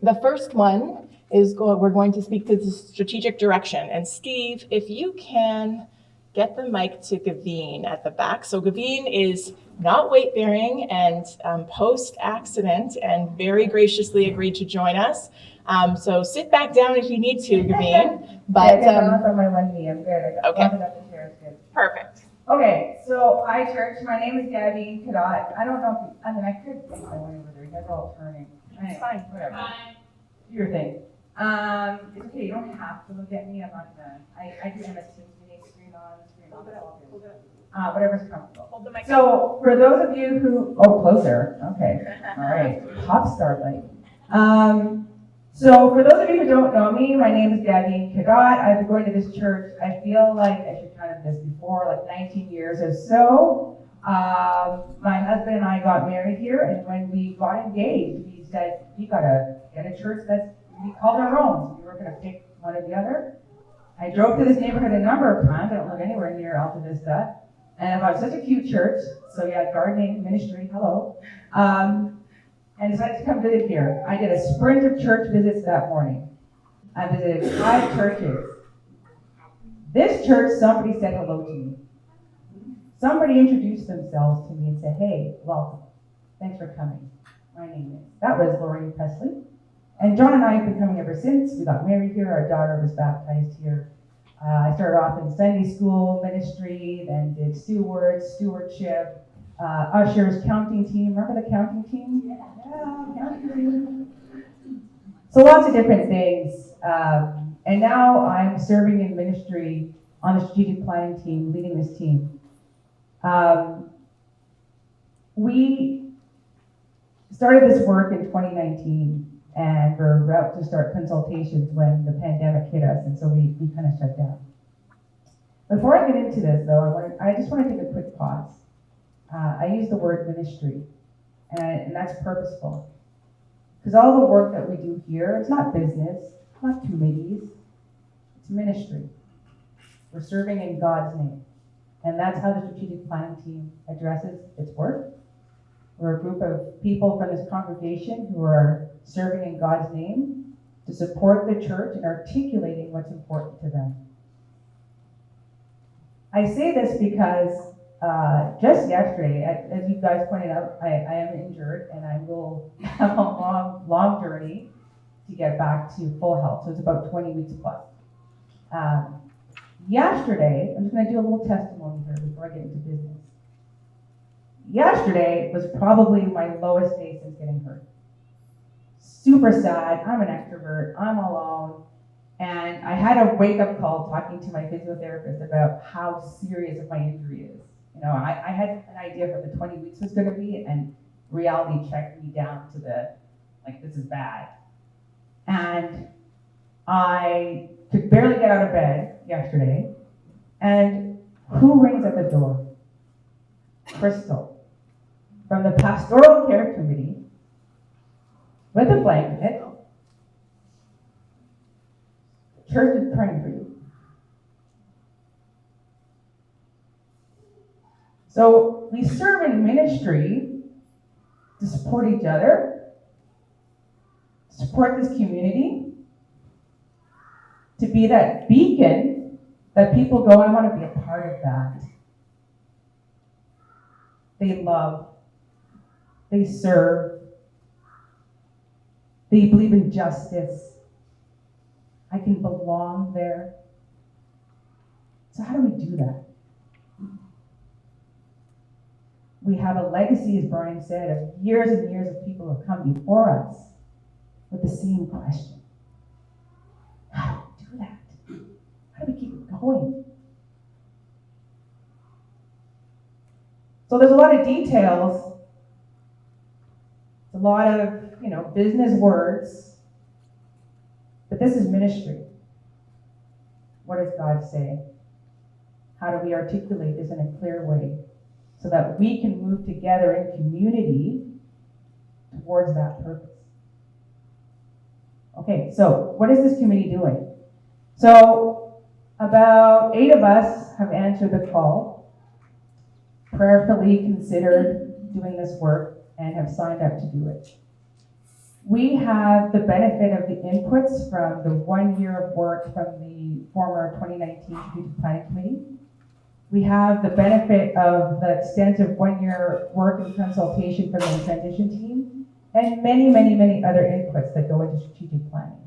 the first one is we're going to speak to the strategic direction. And Steve, if you can get the mic to Gavin at the back. So Gavin is not weight bearing and post-accident and very graciously agreed to join us. So sit back down if you need to, Gavin. But on my one knee, I'm good. Okay. The chair is good. Perfect. Okay, so hi church, my name is Gabby Kadot. I don't know if I could make my way over there. You guys are all turning. It's fine, whatever. Do your thing. It's okay, you don't have to look at me. I'm not gonna. I do MS Teams meeting, screen on, screen off. Hold it up. Whatever's comfortable. Hold the mic. So for those of you who closer. Okay. All right. Pop star light. So for those of you who don't know me, my name is Gabby Kadot. I've been going to this church, I feel like I should count this before, like 19 years or so. My husband and I got married here, and when we got engaged, we said, you gotta get a church we called our own. So we were gonna pick one or the other. I drove to this neighborhood a number of times. I don't live anywhere near Alta Vista. And it was such a cute church. So yeah, gardening, ministry, hello. And decided to come visit here. I did a sprint of church visits that morning. I visited 5 churches. This church, somebody said hello to me. Somebody introduced themselves to me and said, hey, welcome. Thanks for coming. My name is. That was Lorraine Presley. And John and I have been coming ever since. We got married here. Our daughter was baptized here. I started off in Sunday school ministry, then did stewardship, ushers, counting team. Remember the counting team? Yeah, counting team. So lots of different things. And now I'm serving in ministry on the strategic planning team, leading this team. We started this work in 2019, and we're about to start consultations when the pandemic hit us, and so we kind of shut down. Before I get into this, though, I just want to take a quick pause. I use the word ministry, and that's purposeful. Because all the work that we do here, it's not business, it's not committees, it's ministry. We're serving in God's name. And that's how the strategic planning team addresses its work. We're a group of people from this congregation who are serving in God's name to support the church in articulating what's important to them. I say this because just yesterday, as you guys pointed out, I am injured and I will have a long journey to get back to full health. So it's about 20 weeks plus. Yesterday, I'm just going to do a little testimony here before I get into business. Yesterday was probably my lowest day since getting hurt. Super sad. I'm an extrovert. I'm alone. And I had a wake-up call talking to my physiotherapist about how serious my injury is. You know, I had an idea of what the 20 weeks was going to be, and reality checked me down to this is bad. And I could barely get out of bed yesterday. And who rings at the door? Crystal, from the pastoral care committee, with a blanket. Church is praying for you. So we serve in ministry to support each other, to support this community, to be that beacon that people go, I want to be a part of that. They love, they serve, they believe in justice. I can belong there. So how do we do that? We have a legacy, as Brian said, of years and years of people who have come before us with the same question. How do we do that? How do we keep it going? So there's a lot of details, a lot of, business words, but this is ministry. What does God say? How do we articulate this in a clear way so that we can move together in community towards that purpose? Okay, so what is this committee doing? So about 8 of us have answered the call, prayerfully considered doing this work, and have signed up to do it. We have the benefit of the inputs from the 1 year of work from the former 2019 Strategic Planning Committee. We have the benefit of the extensive 1 year work and consultation from the transition team, and many, many, many other inputs that go into strategic planning.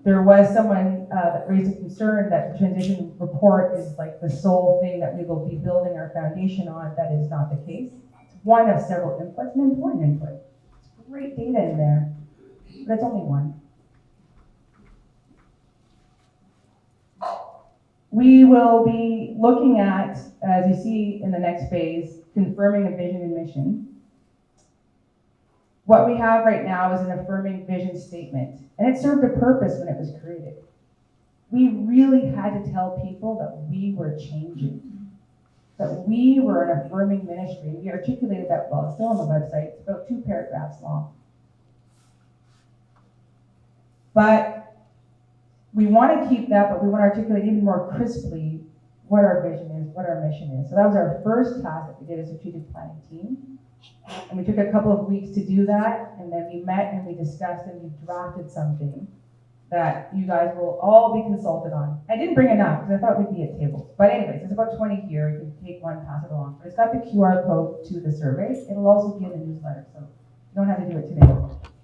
There was someone that raised a concern that the transition report is like the sole thing that we will be building our foundation on. That is not the case. It's one of several inputs, an important input. It's great data in there, but it's only one. We will be looking at, as you see in the next phase, confirming a vision and mission. What we have right now is an affirming vision statement, and it served a purpose when it was created. We really had to tell people that we were changing, that we were an affirming ministry. We articulated that well. It's still on the website. It's about 2 paragraphs long. But we want to keep that, but we want to articulate even more crisply what our vision is, what our mission is. So that was our first task that we did as a strategic planning team. And we took a couple of weeks to do that, and then we met and we discussed and we drafted something that you guys will all be consulted on. I didn't bring enough because I thought we'd be at tables. But anyways, there's about 20 here. You can take one, pass it along. But it's got the QR code to the survey. It'll also be in the newsletter, so you don't have to do it today.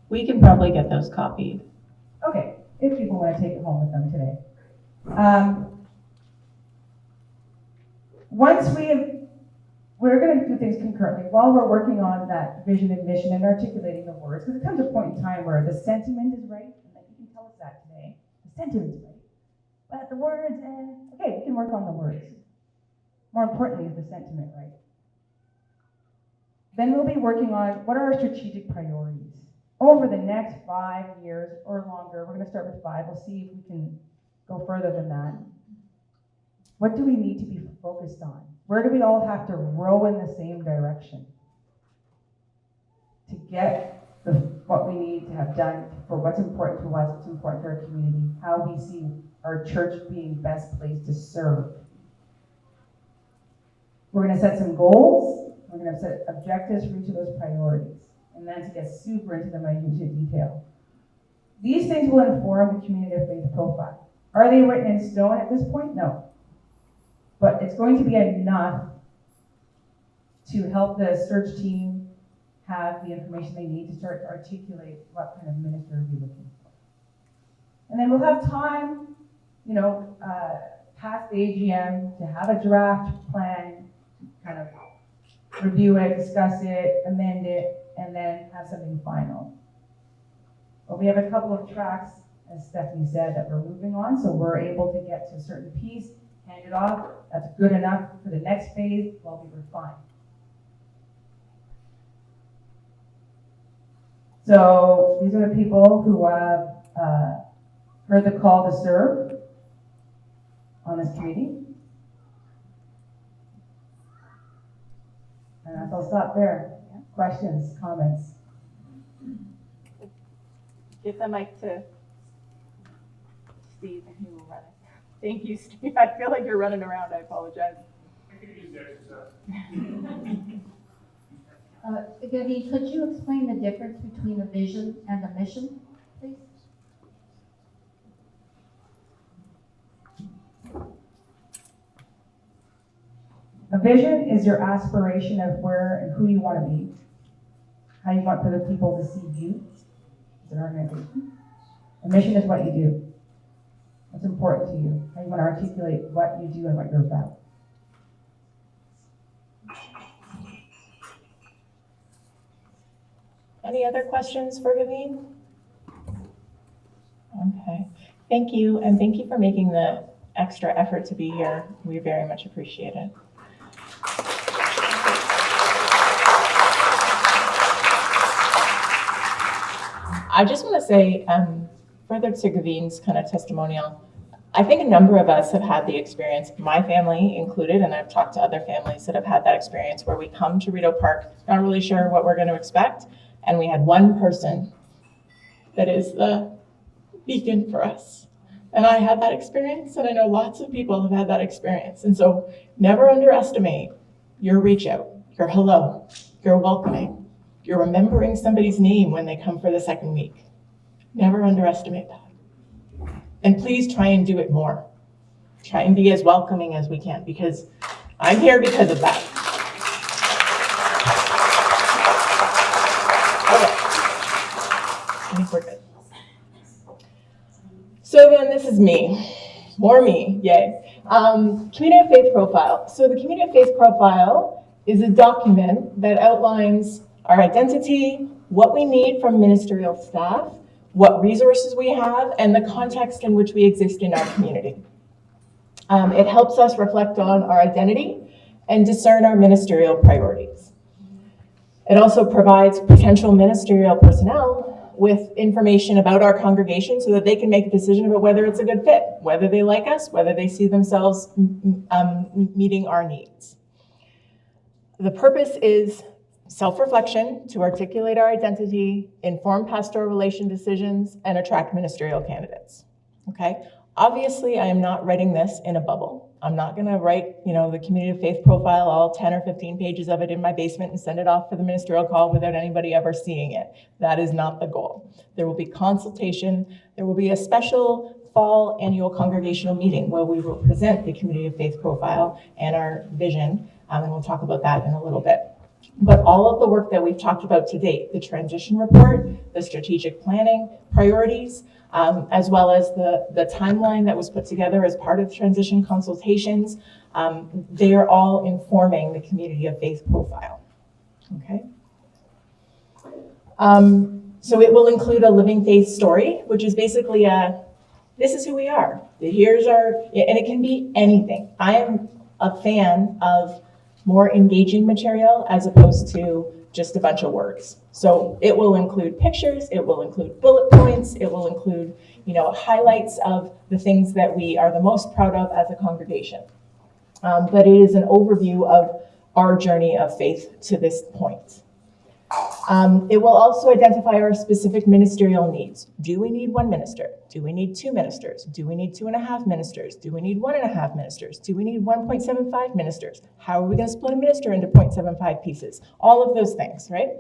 We can probably get those copied. Okay, if people want to take it home with them today. We're going to do things concurrently while we're working on that vision and mission and articulating the words, because it comes a point in time where the sentiment is right, and then you can tell us that today. The sentiment's right, but the words, okay, we can work on the words. More importantly, is the sentiment right? Then we'll be working on what are our strategic priorities. Over the next 5 years or longer, we're going to start with 5. We'll see if we can go further than that. What do we need to be focused on? Where do we all have to row in the same direction to get what we need to have done for what's important to us, what's important to our community, how we see our church being best placed to serve? We're going to set some goals. We're going to set objectives for each of those priorities, and then to get super into the minute detail. These things will inform the community of faith profile. Are they written in stone at this point? No. But it's going to be enough to help the search team have the information they need to start to articulate what kind of minister we're looking for. And then we'll have time, past the AGM to have a draft plan, kind of review it, discuss it, amend it, and then have something final. But we have a couple of tracks, as Stephanie said, that we're moving on, so we're able to get to a certain piece, hand it off. That's good enough for the next phase. Well, we refine. So these are the people who have heard the call to serve on this committee. And I'll stop there. Questions, comments? Give the mic to Steve and he will run it. Thank you, Steve. I feel like you're running around. I apologize. I could use the exercise. Gavin, could you explain the difference between a vision and a mission, please? A vision is your aspiration of where and who you want to be, how you want other people to see you as an organization. A mission is what you do. What's important to you, how you want to articulate what you do and what you're about. Any other questions for Gavin? Okay, thank you, and thank you for making the extra effort to be here. We very much appreciate it. I just want to say, further to Gavin's kind of testimonial, I think a number of us have had the experience, my family included, and I've talked to other families that have had that experience where we come to Rideau Park, not really sure what we're going to expect, and we had one person that is the beacon for us. And I had that experience, and I know lots of people have had that experience. And so never underestimate your reach out, your hello, your welcoming, your remembering somebody's name when they come for the second week. Never underestimate that. And please try and do it more. Try and be as welcoming as we can, because I'm here because of that. I think we're good. So then this is me, more me, yay. Community of Faith profile. So the Community of Faith profile is a document that outlines our identity, what we need from ministerial staff, what resources we have, and the context in which we exist in our community. It helps us reflect on our identity and discern our ministerial priorities. It also provides potential ministerial personnel with information about our congregation so that they can make a decision about whether it's a good fit, whether they like us, whether they see themselves meeting our needs. The purpose is self-reflection to articulate our identity, inform pastoral relation decisions, and attract ministerial candidates. Okay? Obviously, I am not writing this in a bubble. I'm not going to write, the Community of Faith profile, all 10 or 15 pages of it in my basement and send it off for the ministerial call without anybody ever seeing it. That is not the goal. There will be consultation. There will be a special fall annual congregational meeting where we will present the Community of Faith profile and our vision, and we'll talk about that in a little bit. But all of the work that we've talked about to date, the transition report, the strategic planning, priorities, as well as the timeline that was put together as part of the transition consultations, they are all informing the Community of Faith profile. Okay. So it will include a living faith story, which is basically this is who we are. Here's our, and it can be anything. I am a fan of more engaging material as opposed to just a bunch of words. So it will include pictures, it will include bullet points, it will include, highlights of the things that we are the most proud of as a congregation. But it is an overview of our journey of faith to this point. It will also identify our specific ministerial needs. Do we need one minister? Do we need 2 ministers? Do we need 2.5 ministers? Do we need 1.5 ministers? Do we need 1.75 ministers? How are we going to split a minister into 0.75 pieces? All of those things, right?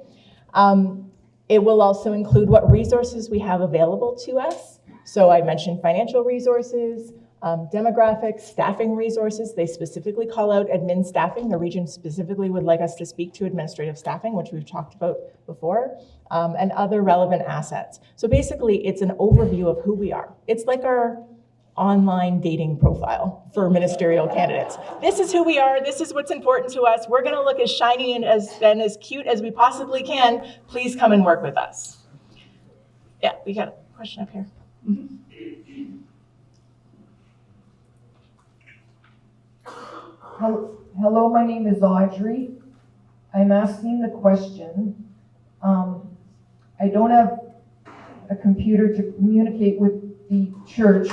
It will also include what resources we have available to us. So I mentioned financial resources, demographics, staffing resources. They specifically call out admin staffing. The region specifically would like us to speak to administrative staffing, which we've talked about before, and other relevant assets. So basically, it's an overview of who we are. It's like our online dating profile for ministerial candidates. This is who we are. This is what's important to us. We're going to look as shiny and as cute as we possibly can. Please come and work with us. Yeah, we got a question up here. Mm-hmm. Hello, my name is Audrey. I'm asking the question. I don't have a computer to communicate with the church.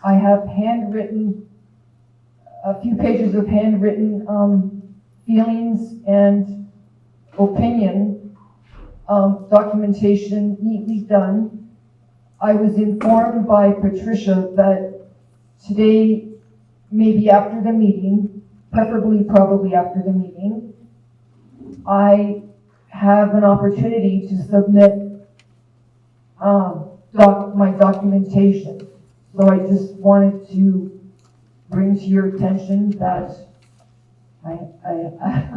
I have a few pages of handwritten feelings and opinion, documentation neatly done. I was informed by Patricia that today, maybe after the meeting, preferably probably after the meeting, I have an opportunity to submit my documentation. So I just wanted to bring to your attention that I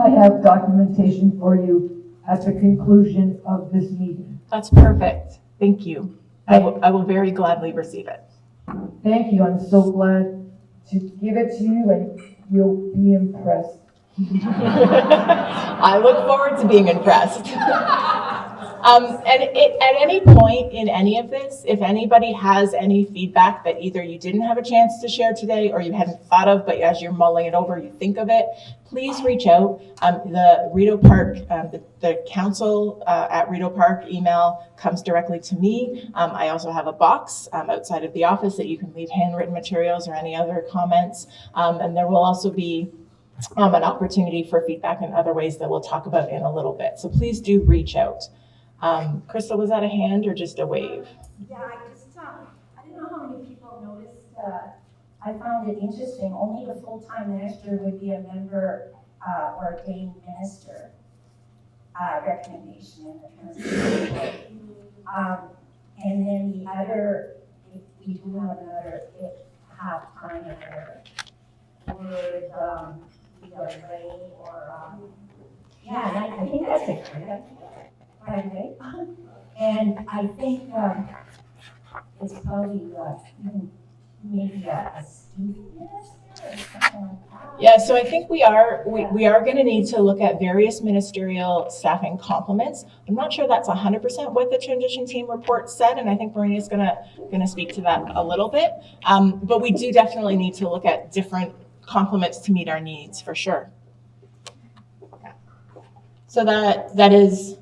have documentation for you at the conclusion of this meeting. That's perfect. Thank you. I will very gladly receive it. Thank you. I'm so glad to give it to you, and you'll be impressed. I look forward to being impressed. At any point in any of this, if anybody has any feedback that either you didn't have a chance to share today or you hadn't thought of, but as you're mulling it over, you think of it, please reach out. The Rideau Park, the council at Rideau Park email comes directly to me. I also have a box outside of the office that you can leave handwritten materials or any other comments. And there will also be an opportunity for feedback in other ways that we'll talk about in a little bit. So please do reach out. Crystal, was that a hand or just a wave? Yeah, I don't know how many people noticed, I found it interesting, only the full-time minister would be a member or ordained minister recommendation in the translation. And then the other, if we do have another, half-time would either Ray or, yeah, and I think that's a great idea. Okay. And I think it's probably maybe a student minister or something like that. Yeah, so I think we are going to need to look at various ministerial staffing complements. I'm not sure that's 100% what the transition team report said, and I think Marina's going to speak to that a little bit. But we do definitely need to look at different complements to meet our needs for sure. So that is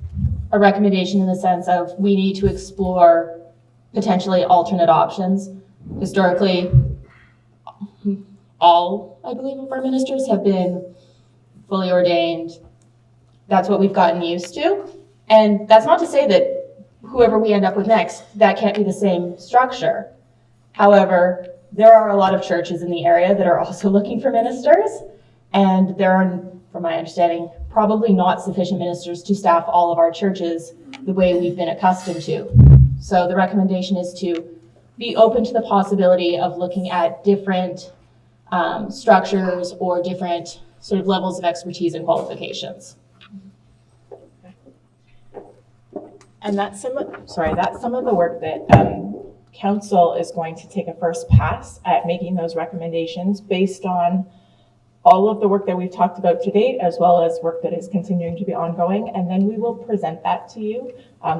a recommendation in the sense of we need to explore potentially alternate options. Historically, all, I believe, of our ministers have been fully ordained. That's what we've gotten used to. And that's not to say that whoever we end up with next, that can't be the same structure. However, there are a lot of churches in the area that are also looking for ministers, and there are, from my understanding, probably not sufficient ministers to staff all of our churches the way we've been accustomed to. So the recommendation is to be open to the possibility of looking at different structures or different sort of levels of expertise and qualifications. And that's some of the work that council is going to take a first pass at making those recommendations based on all of the work that we've talked about to date, as well as work that is continuing to be ongoing. And then we will present that to you,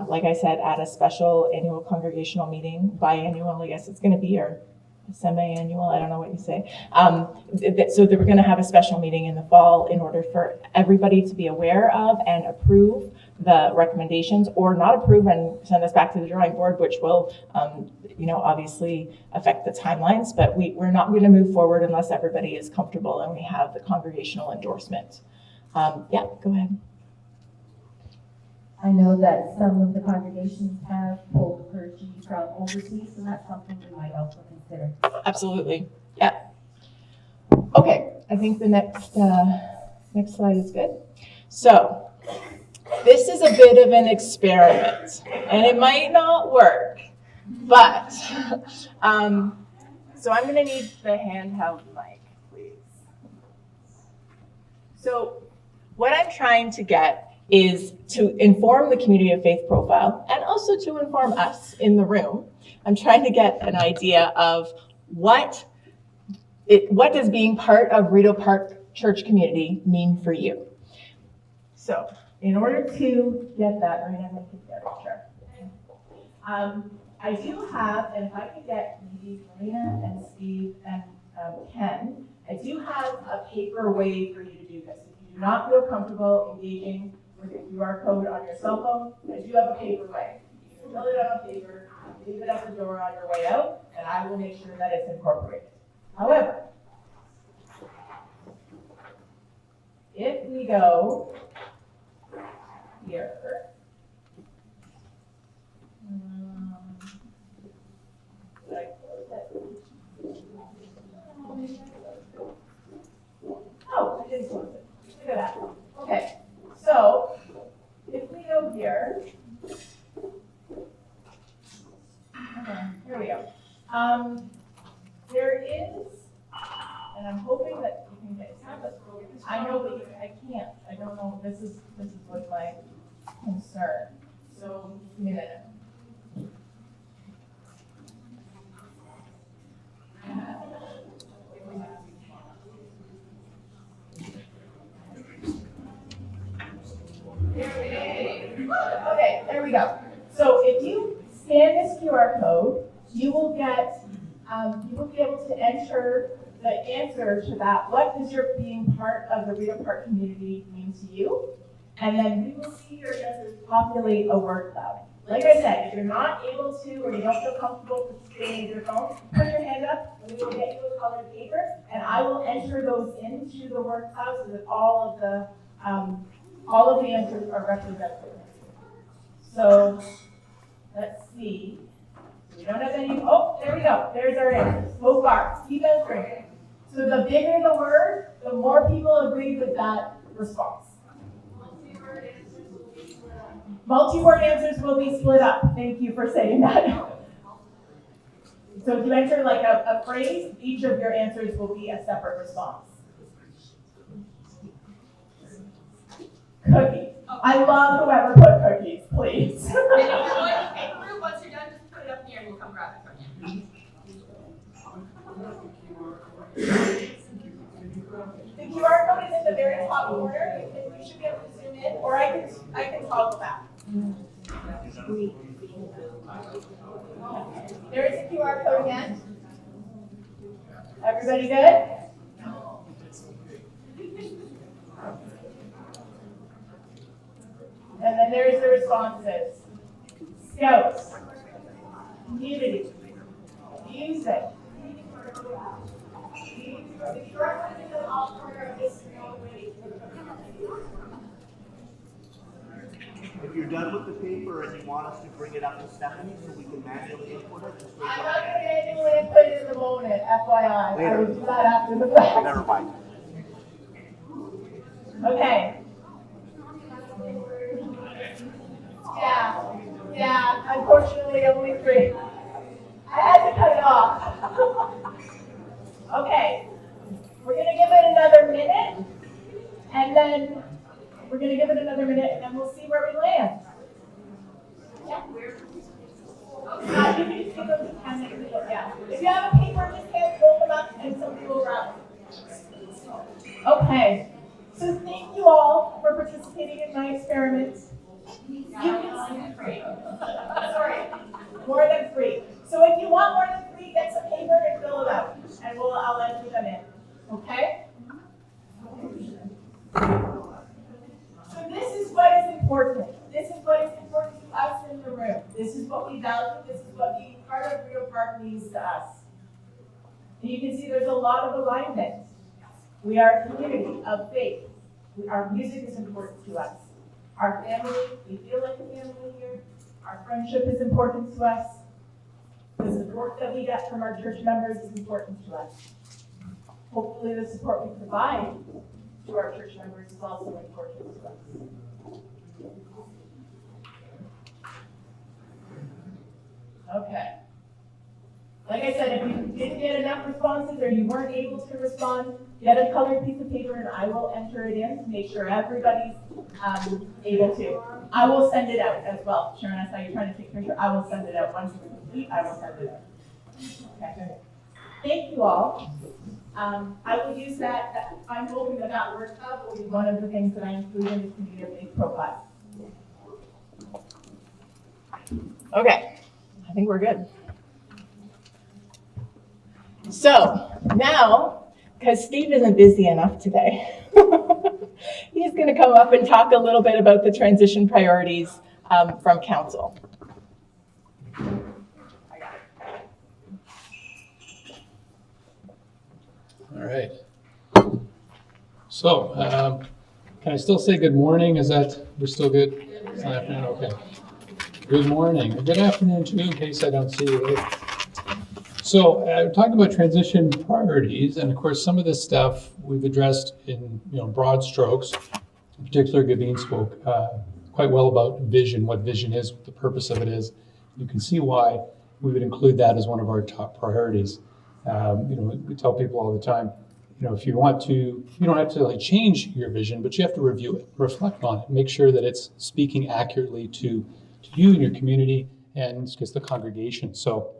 like I said, at a special annual congregational meeting, biannual, I guess it's gonna be, or semi-annual, I don't know what you say. So that we're gonna have a special meeting in the fall in order for everybody to be aware of and approve the recommendations, or not approve and send us back to the drawing board, which will, obviously affect the timelines, but we're not going to move forward unless everybody is comfortable and we have the congregational endorsement. Yeah, go ahead. I know that some of the congregations have pulled clergy from overseas, and that's something we might also consider. Absolutely, yeah. Okay, I think the next slide is good. So this is a bit of an experiment, and it might not work, but so I'm going to need the handheld mic, please. So what I'm trying to get is to inform the community of faith profile and also to inform us in the room. I'm trying to get an idea of what does being part of Rideau Park Church community mean for you. So in order to get that, I'm going to get a picture. I do have, and if I could get maybe Marina and Steve and Ken, I do have a paper way for you to do this. If you do not feel comfortable engaging with a QR code on your cell phone, I do have a paper way. You can fill it out on paper, leave it at the door on your way out, and I will make sure that it's incorporated. However, if we go here, oh, I didn't close it. Look at that. Okay, so if Oh, this is what my concern. So, give me a minute. Okay, there we go. So if you scan this QR code, you will get, you will be able to enter the answer to that. What does your being part of the Rideau Park community mean to you? And then we will see your answers populate a word cloud. Like I said, if you're not able to or you don't feel comfortable participating with your phone, put your hand up and we will get you a colored paper and I will enter those into the word cloud so that all of the answers are represented. So let's see. We don't have any, oh, there we go. There's our answers so far. Keep answering. So the bigger the word, the more people agree with that response. Multi-word answers will be split up. Thank you for saying that. So if you enter like a phrase, each of your answers will be a separate response. Cookies. I love whoever put cookies, please. And if you're going to take a root, once you're done, just put it up here and we'll come grab it from you. The QR code is in the very top corner. You should be able to zoom in, or I can toggle that. There is a QR code again. Everybody good? And then there's the responses. Scouts, community, music. If you're done with the paper and you want us to bring it up to Stephanie so we can manually input it, just I'm not going to manually input it in the moment, FYI. Later. I will do that after the fact. Never mind. Okay. Yeah, unfortunately only 3. I had to cut it off. Okay, we're gonna give it another minute, and then we'll see where we land. Yeah. You can just give them to 10 minutes. Yeah. If you have a paper, just roll them up and somebody will grab them. Okay. So thank you all for participating in my experiment. You can sorry, more than 3. So if you want more than 3, get some paper and fill it out, and I'll enter them in. Okay? So this is what is important. This is what is important to us in the room. This is what we value. This is what being part of Rideau Park means to us. And you can see there's a lot of alignment. We are a community of faith. Our music is important to us. Our family, we feel like a family here. Our friendship is important to us. The support that we get from our church members is important to us. Hopefully the support we provide to our church members is also important to us. Okay. Like I said, if you didn't get enough responses or you weren't able to respond, get a colored piece of paper and I will enter it in to make sure everybody's able to. I will send it out as well. Sharon, I saw you trying to take a picture. I will send it out. Once it's complete, I will send it out. Okay. Thank you all. I will use that. I'm hoping that word cloud will be one of the things that I include in this community profile. Okay. I think we're good. So now, because Steve isn't busy enough today, he's going to come up and talk a little bit about the transition priorities from council. All right. So, can I still say good morning? We're still good? It's not afternoon, okay. Good morning, or good afternoon too, in case I don't see you later. So, we're talking about transition priorities, and of course, some of this stuff we've addressed in broad strokes. In particular, Gavin spoke quite well about vision, what vision is, what the purpose of it is. You can see why we would include that as one of our top priorities. We tell people all the time, if you want to, you don't have to like change your vision, but you have to review it, reflect on it, make sure that it's speaking accurately to you and your community, and in this case, the congregation. So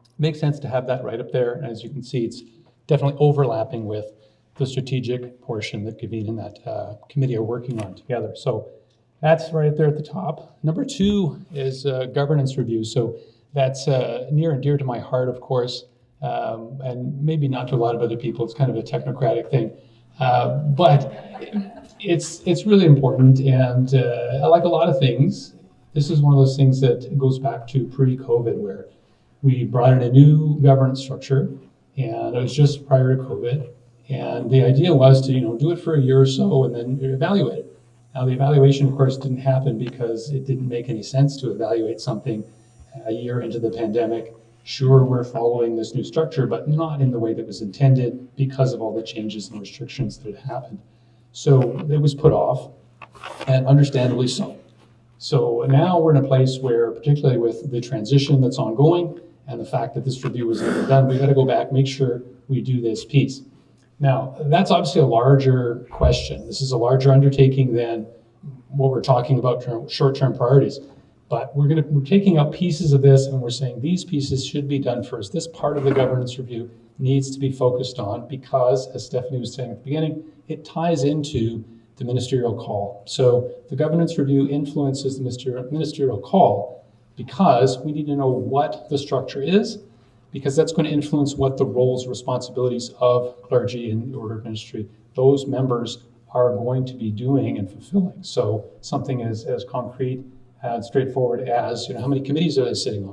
it makes sense to have that right up there. And as you can see, it's definitely overlapping with the strategic portion that Gavin and that committee are working on together. So that's right there at the top. Number 2 is governance review. So that's near and dear to my heart, of course, and maybe not to a lot of other people. It's kind of a technocratic thing, but it's really important. And like a lot of things, this is one of those things that goes back to pre-COVID, where we brought in a new governance structure, and it was just prior to COVID. And the idea was to do it for a year or so and then evaluate it. Now the evaluation, of course, didn't happen because it didn't make any sense to evaluate something a year into the pandemic. Sure, we're following this new structure, but not in the way that was intended because of all the changes and restrictions that had happened. So it was put off, and understandably so. So now we're in a place where, particularly with the transition that's ongoing and the fact that this review was never done, we've got to go back, make sure we do this piece. Now, that's obviously a larger question. This is a larger undertaking than what we're talking about short-term priorities. But we're taking out pieces of this, and we're saying these pieces should be done first. This part of the governance review needs to be focused on because, as Stephanie was saying at the beginning, it ties into the ministerial call. So the governance review influences the ministerial call because we need to know what the structure is, because that's going to influence what the roles, responsibilities of clergy in the order of ministry, those members are going to be doing and fulfilling. So something as concrete and straightforward as, how many committees are they sitting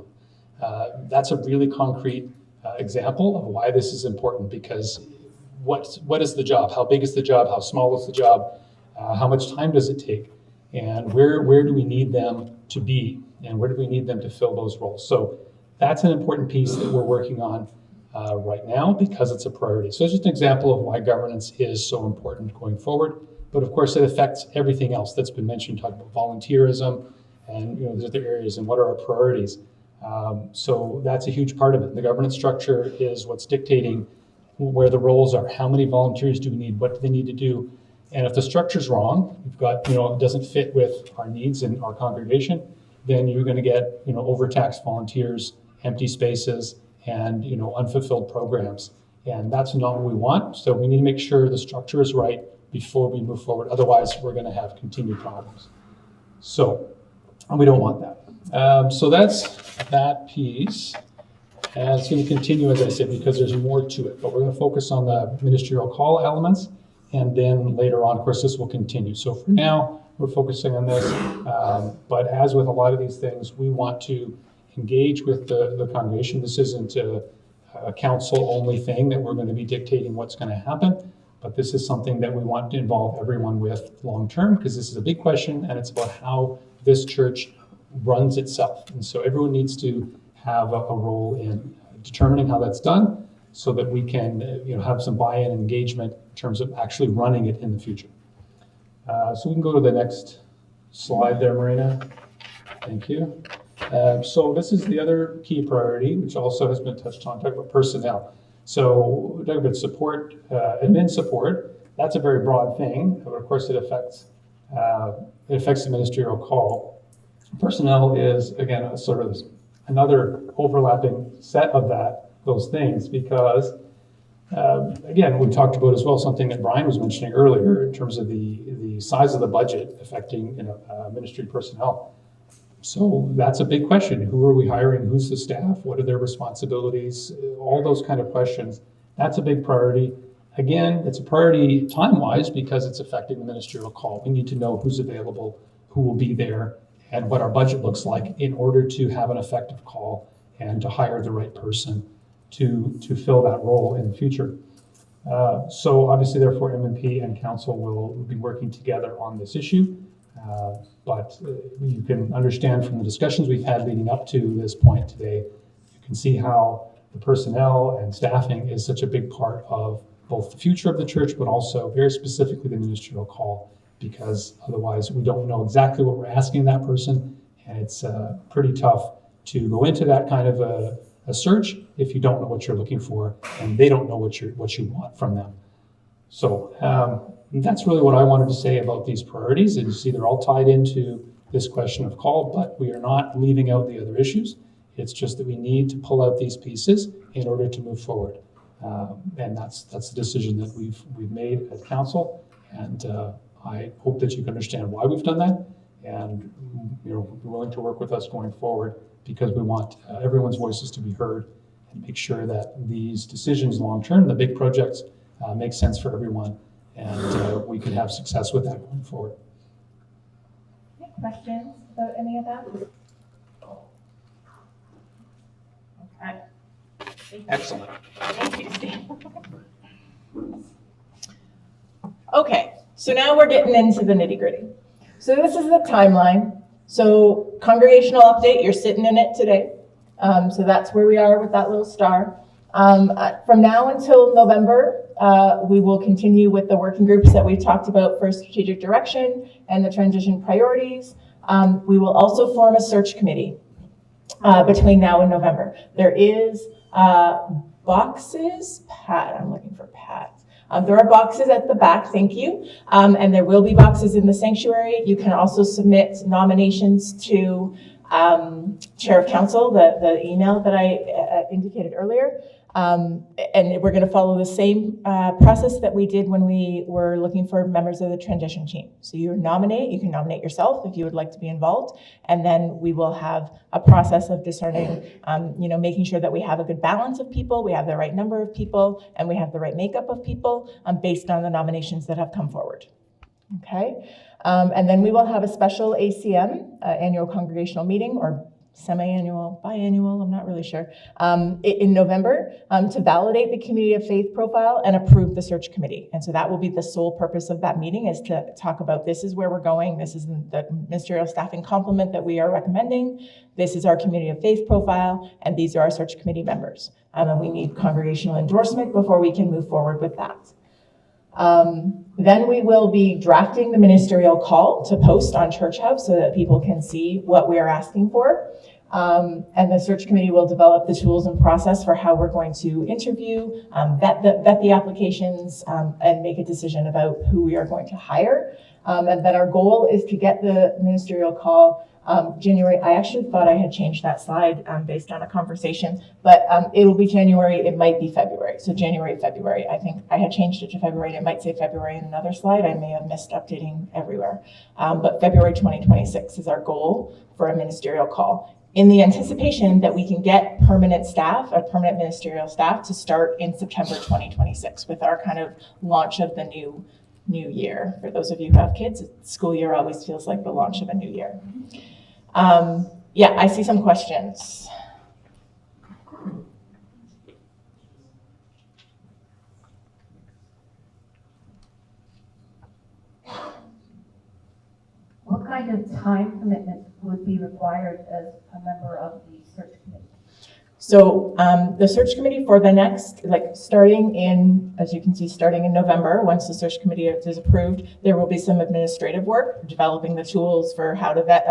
on? That's a really concrete example of why this is important, because what is the job? How big is the job? How small is the job? How much time does it take? And where do we need them to be? And where do we need them to fill those roles? So that's an important piece that we're working on right now because it's a priority. So it's just an example of why governance is so important going forward. But of course, it affects everything else that's been mentioned, talking about volunteerism and there's other areas and what are our priorities. So that's a huge part of it. The governance structure is what's dictating where the roles are. How many volunteers do we need? What do they need to do? And if the structure's wrong, you've got, it doesn't fit with our needs and our congregation, then you're going to get, overtaxed volunteers, empty spaces, and, unfulfilled programs. And that's not what we want. So we need to make sure the structure is right before we move forward. Otherwise, we're going to have continued problems. So we don't want that. So that's that piece. And it's going to continue, as I said, because there's more to it. But we're going to focus on the ministerial call elements. And then later on, of course, this will continue. So for now, we're focusing on this. But as with a lot of these things, we want to engage with the congregation. This isn't a council-only thing that we're going to be dictating what's going to happen. But this is something that we want to involve everyone with long-term, because this is a big question, and it's about how this church runs itself. And so everyone needs to have a role in determining how that's done so that we can have some buy-in and engagement in terms of actually running it in the future. So we can go to the next slide there, Marina. Thank you. So this is the other key priority, which also has been touched on, talking about personnel. So we're talking about support, admin support. That's a very broad thing, but of course it affects the ministerial call. Personnel is, again, a sort of another overlapping set of those things, because again, we talked about as well something that Brian was mentioning earlier in terms of the size of the budget affecting ministry personnel. So that's a big question. Who are we hiring? Who's the staff? What are their responsibilities? All those kind of questions. That's a big priority. Again, it's a priority time-wise because it's affecting the ministerial call. We need to know who's available, who will be there, and what our budget looks like in order to have an effective call and to hire the right person to fill that role in the future. So obviously, therefore, MMP and council will be working together on this issue. But you can understand from the discussions we've had leading up to this point today, you can see how the personnel and staffing is such a big part of both the future of the church, but also very specifically the ministerial call, because otherwise we don't know exactly what we're asking that person, and it's pretty tough to go into that kind of a search if you don't know what you're looking for and they don't know what you want from them. So that's really what I wanted to say about these priorities. And you see they're all tied into this question of call, but we are not leaving out the other issues. It's just that we need to pull out these pieces in order to move forward. And that's the decision that we've made at council. And I hope that you can understand why we've done that. And you're willing to work with us going forward, because we want everyone's voices to be heard and make sure that these decisions long-term, the big projects, make sense for everyone, and we can have success with that going forward. Any questions about any of that? Okay. Excellent. Thank you, Steve. Okay, so now we're getting into the nitty-gritty. So this is the timeline. So congregational update, you're sitting in it today. So that's where we are with that little star. From now until November, we will continue with the working groups that we've talked about for strategic direction and the transition priorities. We will also form a search committee between now and November. There is boxes, Pat, I'm looking for Pat. There are boxes at the back, thank you. And there will be boxes in the sanctuary. You can also submit nominations to Chair of Council, the email that I indicated earlier. And we're going to follow the same process that we did when we were looking for members of the transition team. So you can nominate yourself if you would like to be involved, and then we will have a process of discerning, making sure that we have a good balance of people, we have the right number of people, and we have the right makeup of people based on the nominations that have come forward. Okay, and then we will have a special ACM, annual congregational meeting, or semi-annual, biannual, I'm not really sure, in November to validate the community of faith profile and approve the search committee. And so that will be the sole purpose of that meeting, is to talk about this is where we're going, this is the ministerial staffing complement that we are recommending, this is our community of faith profile, and these are our search committee members. And we need congregational endorsement before we can move forward with that. Then we will be drafting the ministerial call to post on Church Hub so that people can see what we are asking for. And the search committee will develop the tools and process for how we're going to interview, vet the applications, and make a decision about who we are going to hire. And then our goal is to get the ministerial call January. I actually thought I had changed that slide based on a conversation, but it'll be January, it might be February. So January, February, I think I had changed it to February. It might say February in another slide. I may have missed updating everywhere. But February 2026 is our goal for a ministerial call, in the anticipation that we can get permanent staff, or permanent ministerial staff, to start in September 2026 with our kind of launch of the new year. For those of you who have kids, school year always feels like the launch of a new year. Yeah, I see some questions. What kind of time commitment would be required as a member of the search committee? So the search committee for the next, starting in, as you can see, starting in November, once the search committee is approved, there will be some administrative work, developing the tools for how to vet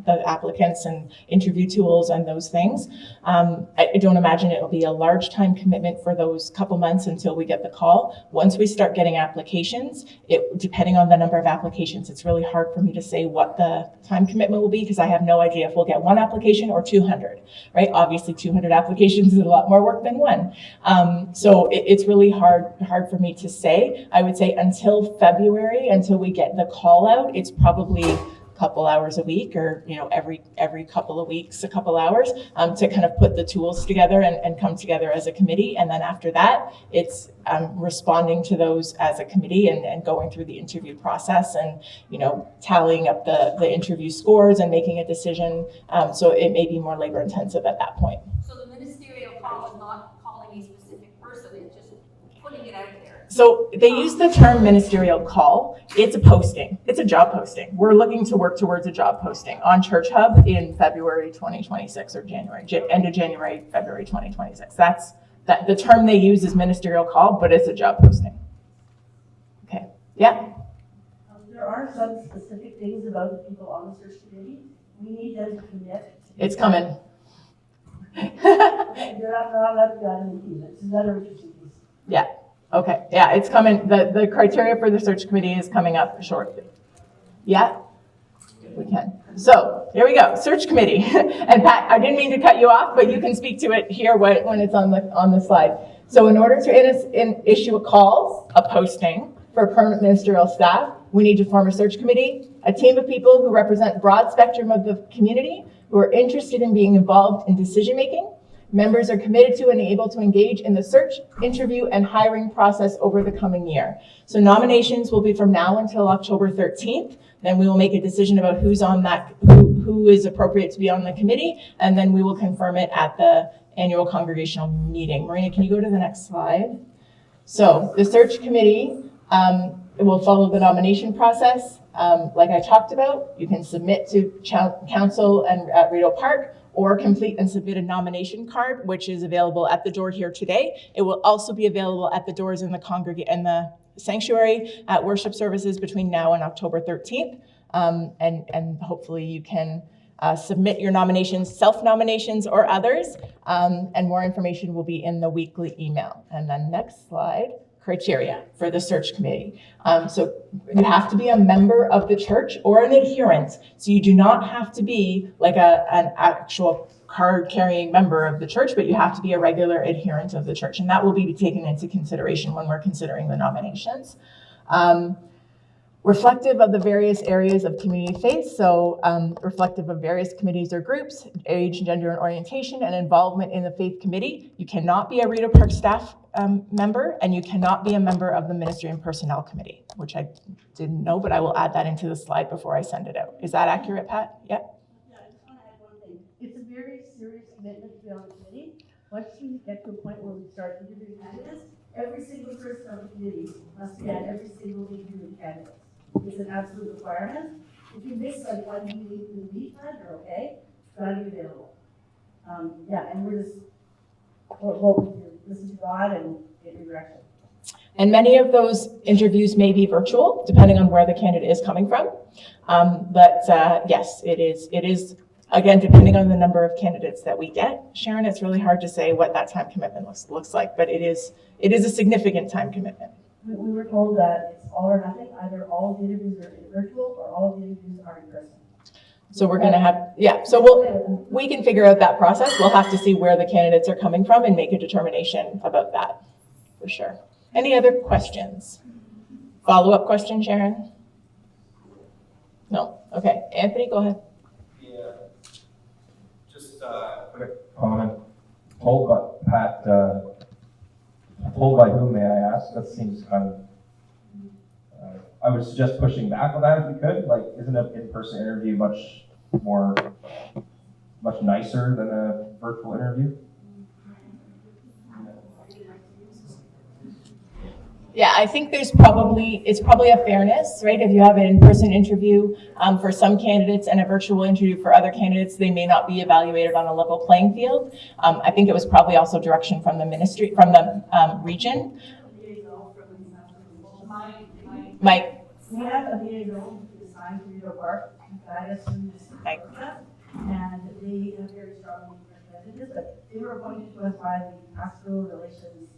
the applicants and interview tools and those things. I don't imagine it'll be a large time commitment for those couple months until we get the call. Once we start getting applications, depending on the number of applications, it's really hard for me to say what the time commitment will be, because I have no idea if we'll get one application or 200, right? Obviously 200 applications is a lot more work than one. So it's really hard for me to say. I would say until February, until we get the call out, it's probably a couple hours a week, or every couple of weeks, a couple hours, to kind of put the tools together and come together as a committee. And then after that, it's responding to those as a committee and going through the interview process and tallying up the interview scores and making a decision. So it may be more labor intensive at that point. So the ministerial call is not calling a specific person, it's just putting it out there. So they use the term ministerial call. It's a posting. It's a job posting. We're looking to work towards a job posting on Church Hub in February 2026, or January, end of January, February 2026. That's the term they use is ministerial call, but it's a job posting. Okay. Yeah. There are some specific things about the people on the search committee. We need them to commit. It's coming. Okay, they're not allowed to go out in the queue. This is another interesting piece. Yeah. Okay, yeah, it's coming, the criteria for the search committee is coming up shortly. Yeah? We can. So, here we go, search committee. And Pat, I didn't mean to cut you off, but you can speak to it here when it's on the slide. So in order to issue a call, a posting for permanent ministerial staff, we need to form a search committee, a team of people who represent broad spectrum of the community, who are interested in being involved in decision-making. Members are committed to and able to engage in the search, interview, and hiring process over the coming year. So nominations will be from now until October 13th. Then we will make a decision about who's on that, who is appropriate to be on the committee, and then we will confirm it at the annual congregational meeting. Marina, can you go to the next slide? So the search committee will follow the nomination process. Like I talked about, you can submit to council and at Rideau Park, or complete and submit a nomination card, which is available at the door here today. It will also be available at the doors in the sanctuary at worship services between now and October 13th. And hopefully you can submit your nominations, self-nominations or others, and more information will be in the weekly email. And then next slide, criteria for the search committee. So you have to be a member of the church or an adherent. So you do not have to be like an actual card-carrying member of the church, but you have to be a regular adherent of the church. And that will be taken into consideration when we're considering the nominations. Reflective of the various areas of community faith, so reflective of various committees or groups, age, gender, and orientation, and involvement in the faith committee. You cannot be a Rideau Park staff member, and you cannot be a member of the ministry and personnel committee, which I didn't know, but I will add that into the slide before I send it out. Is that accurate, Pat? Yep. Yeah, I just want to add one thing. It's a very serious commitment to be on the committee. Once we get to a point where we start interviewing candidates, every single person on the committee must be at every single interview with candidates. It's an absolute requirement. If you miss like one meeting in the week, you're okay. It's got to be available. Yeah, and we're just hoping to listen to God and get your direction. And many of those interviews may be virtual, depending on where the candidate is coming from. Yes, it is, again, depending on the number of candidates that we get. Sharon, it's really hard to say what that time commitment looks like, but it is a significant time commitment. We were told that it's all or nothing. Either all of the interviews are virtual or all of the interviews are in person. So we're going to have, yeah, so we can figure out that process. We'll have to see where the candidates are coming from and make a determination about that, for sure. Any other questions? Follow-up question, Sharon? No? Okay. Anthony, go ahead. Yeah, just a quick comment. Told by Pat, told by whom, may I ask? That seems kind of, I would suggest pushing back on that if we could. Like, isn't an in-person interview much nicer than a virtual interview? Yeah, I think it's probably a fairness, right? If you have an in-person interview for some candidates and a virtual interview for other candidates, they may not be evaluated on a level playing field. I think it was probably also direction from the ministry, from the region. Mike. We have a liaison who is assigned to Rideau Park to guide us through this process, and they have very strongly recommended this, but they were appointed to us by the Pastoral Relations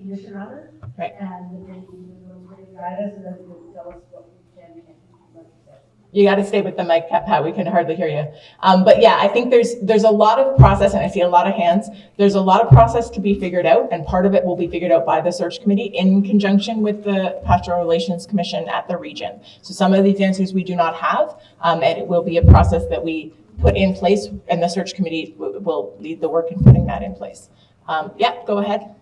Commission rather, right. And they will guide us and then they will tell us what we can and can't do, like you said. You got to stay with the mic, Pat. We can hardly hear you. But yeah, I think there's a lot of process, and I see a lot of hands. There's a lot of process to be figured out, and part of it will be figured out by the search committee in conjunction with the Pastoral Relations Commission at the region. So some of these answers we do not have, and it will be a process that we put in place, and the search committee will lead the work in putting that in place. Yeah, go ahead.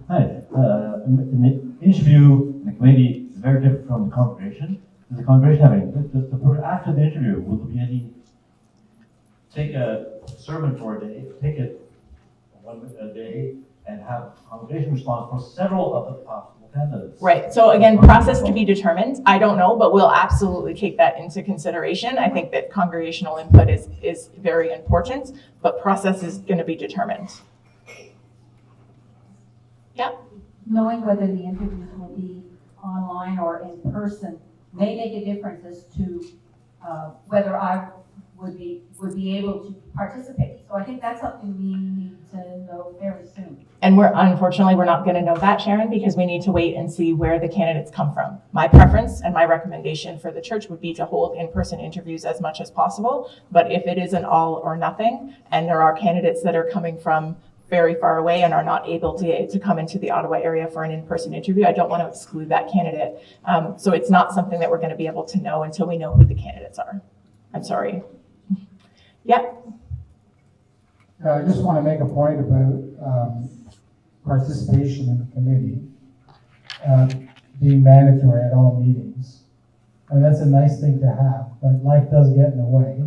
Hi, an interview in the committee is very different from the congregation. Does the congregation have any, after the interview, will there be any, take a sermon for a day, take it a day, and have congregation response for several of the possible candidates? Right, so again, process to be determined. I don't know, but we'll absolutely take that into consideration. I think that congregational input is very important, but process is going to be determined. Yeah. Knowing whether the interviews will be online or in person may make a difference as to whether I would be able to participate. So I think that's something we need to know very soon. And unfortunately, we're not going to know that, Sharon, because we need to wait and see where the candidates come from. My preference and my recommendation for the church would be to hold in-person interviews as much as possible. But if it is an all or nothing, and there are candidates that are coming from very far away and are not able to come into the Ottawa area for an in-person interview, I don't want to exclude that candidate. So it's not something that we're going to be able to know until we know who the candidates are. I'm sorry. Yeah. I just want to make a point about participation in the committee being mandatory at all meetings. And that's a nice thing to have, but life does get in the way,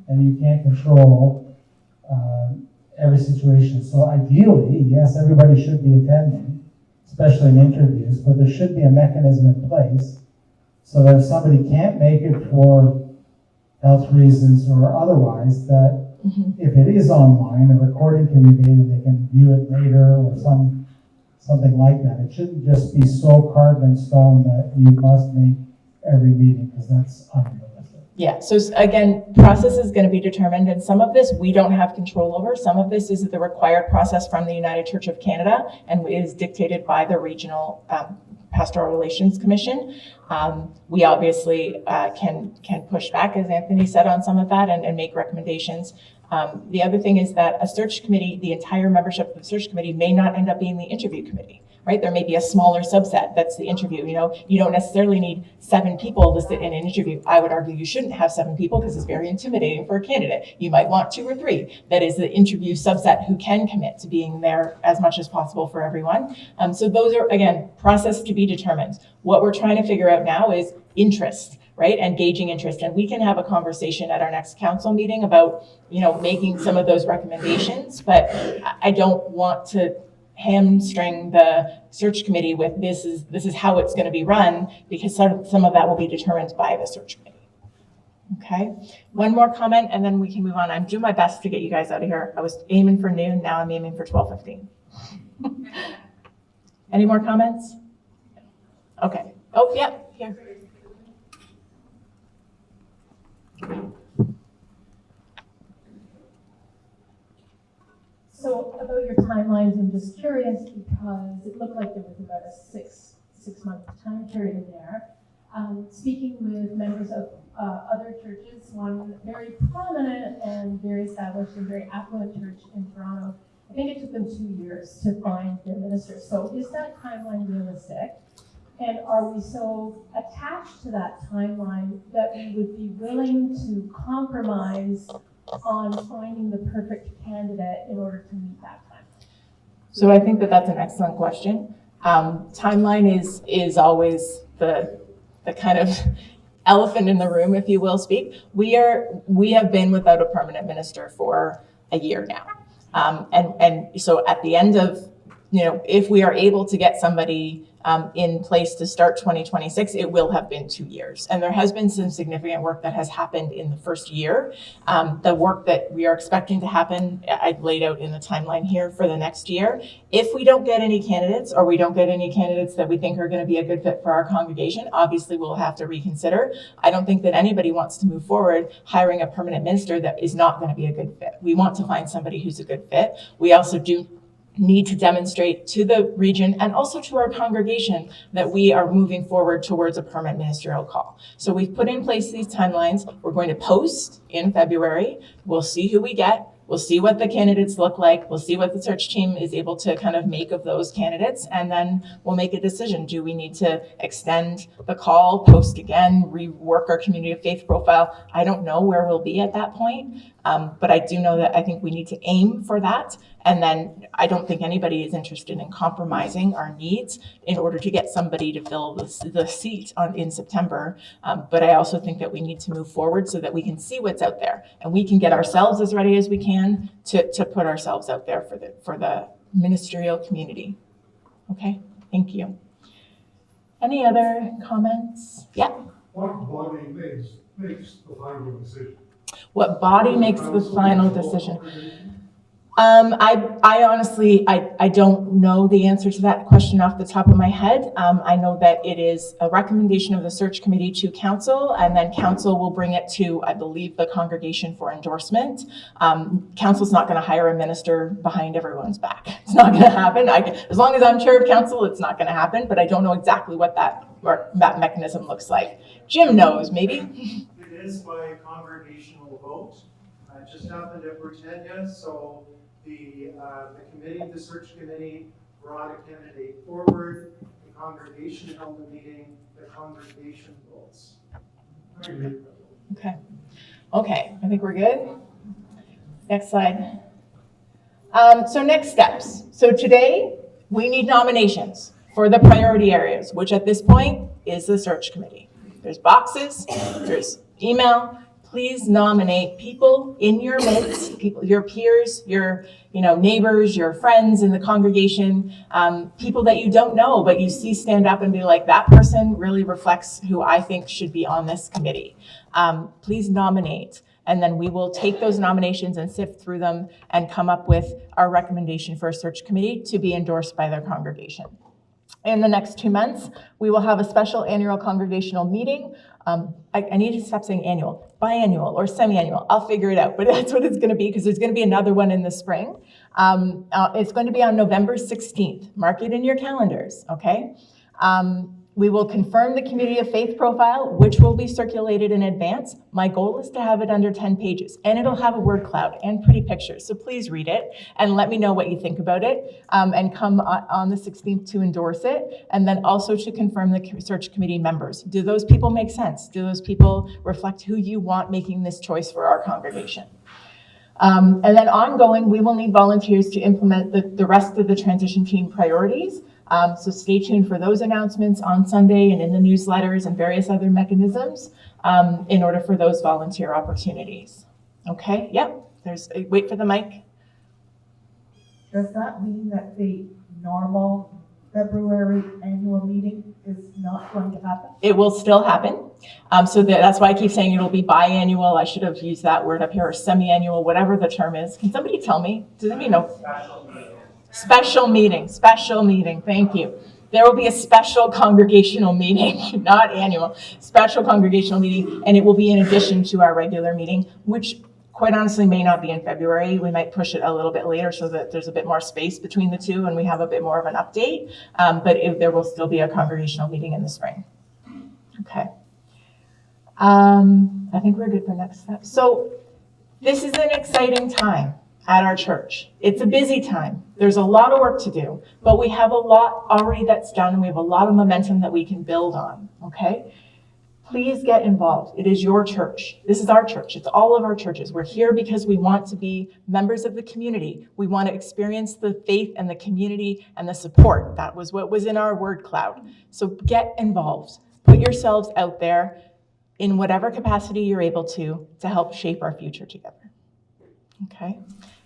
and you can't control every situation. So ideally, yes, everybody should be attending, especially in interviews, but there should be a mechanism in place so that if somebody can't make it for health reasons or otherwise, that if it is online, a recording can be made and they can view it later or something like that. It shouldn't just be so carved in stone that you must make every meeting, because that's unrealistic. Yeah, so again, process is going to be determined, and some of this we don't have control over. Some of this is the required process from the United Church of Canada and is dictated by the Regional Pastoral Relations Commission. We obviously can push back, as Anthony said, on some of that and make recommendations. The other thing is that a search committee, the entire membership of the search committee may not end up being the interview committee, right? There may be a smaller subset that's the interview. You know, you don't necessarily need 7 people to sit in an interview. I would argue you shouldn't have 7 people because it's very intimidating for a candidate. You might want 2 or 3. That is the interview subset who can commit to being there as much as possible for everyone. So those are, again, process to be determined. What we're trying to figure out now is interest, right? And gauging interest. And we can have a conversation at our next council meeting about, you know, making some of those recommendations, but I don't want to hamstring the search committee with this is how it's going to be run, because some of that will be determined by the search committee. Okay, one more comment and then we can move on. I'm doing my best to get you guys out of here. I was aiming for noon, now I'm aiming for 12:15. Any more comments? Okay. Oh, yeah, here. So about your timelines, I'm just curious because it looked like there was about a six-month time period in there. Speaking with members of other churches, one very prominent and very established and very affluent church in Toronto, I think it took them 2 years to find their minister. So is that timeline realistic? And are we so attached to that timeline that we would be willing to compromise on finding the perfect candidate in order to meet that timeline? So I think that that's an excellent question. Timeline is always the kind of elephant in the room, if you will speak. We have been without a permanent minister for a year now. And so at the end of, you know, if we are able to get somebody in place to start 2026, it will have been 2 years. And there has been some significant work that has happened in the first year. The work that we are expecting to happen, I've laid out in the timeline here for the next year. If we don't get any candidates, or we don't get any candidates that we think are going to be a good fit for our congregation, obviously we'll have to reconsider. I don't think that anybody wants to move forward hiring a permanent minister that is not going to be a good fit. We want to find somebody who's a good fit. We also do need to demonstrate to the region and also to our congregation that we are moving forward towards a permanent ministerial call. So we've put in place these timelines. We're going to post in February. We'll see who we get. We'll see what the candidates look like. We'll see what the search team is able to kind of make of those candidates. And then we'll make a decision. Do we need to extend the call, post again, rework our community of faith profile? I don't know where we'll be at that point. But I do know that I think we need to aim for that. And then I don't think anybody is interested in compromising our needs in order to get somebody to fill the seat in September. But I also think that we need to move forward so that we can see what's out there and we can get ourselves as ready as we can to put ourselves out there for the ministerial community. Okay, thank you. Any other comments? Yeah. What body makes the final decision? What body makes the final decision? I honestly, I don't know the answer to that question off the top of my head. I know that it is a recommendation of the search committee to council, and then council will bring it to, I believe, the congregation for endorsement. Council's not going to hire a minister behind everyone's back. It's not going to happen. As long as I'm chair of council, it's not going to happen, but I don't know exactly what that mechanism looks like. Jim knows, maybe? It is by congregational vote. It just happened at Britannia, so the committee, the search committee, brought a candidate forward. The congregation held a meeting. The congregation votes. Okay. Okay, I think we're good. Next slide. So next steps. So today we need nominations for the priority areas, which at this point is the search committee. There's boxes, there's email. Please nominate people in your midst, people, your peers, your neighbors, your friends in the congregation, people that you don't know, but you see stand up and be like, that person really reflects who I think should be on this committee. Please nominate. And then we will take those nominations and sift through them and come up with our recommendation for a search committee to be endorsed by their congregation. In the next 2 months, we will have a special annual congregational meeting. I need to stop saying annual, biannual or semi-annual. I'll figure it out, but that's what it's going to be because there's going to be another one in the spring. It's going to be on November 16th. Mark it in your calendars, okay? We will confirm the community of faith profile, which will be circulated in advance. My goal is to have it under 10 pages, and it'll have a word cloud and pretty pictures. So please read it and let me know what you think about it, and come on the 16th to endorse it, and then also to confirm the search committee members. Do those people make sense? Do those people reflect who you want making this choice for our congregation? And then ongoing, we will need volunteers to implement the rest of the transition team priorities. So stay tuned for those announcements on Sunday and in the newsletters and various other mechanisms in order for those volunteer opportunities. Okay, yep, wait for the mic. Does that mean that the normal February annual meeting is not going to happen? It will still happen. So that's why I keep saying it'll be biannual. I should have used that word up here, or semi-annual, whatever the term is. Can somebody tell me? Does anybody know? Special meeting, thank you. There will be a special congregational meeting, not annual, special congregational meeting, and it will be in addition to our regular meeting, which quite honestly may not be in February. We might push it a little bit later so that there's a bit more space between the two and we have a bit more of an update, but there will still be a congregational meeting in the spring. Okay. I think we're good for next step. So this is an exciting time at our church. It's a busy time. There's a lot of work to do, but we have a lot already that's done and we have a lot of momentum that we can build on, okay? Please get involved. It is your church. This is our church. It's all of our churches. We're here because we want to be members of the community. We want to experience the faith and the community and the support. That was what was in our word cloud. So get involved. Put yourselves out there in whatever capacity you're able to help shape our future together. Okay?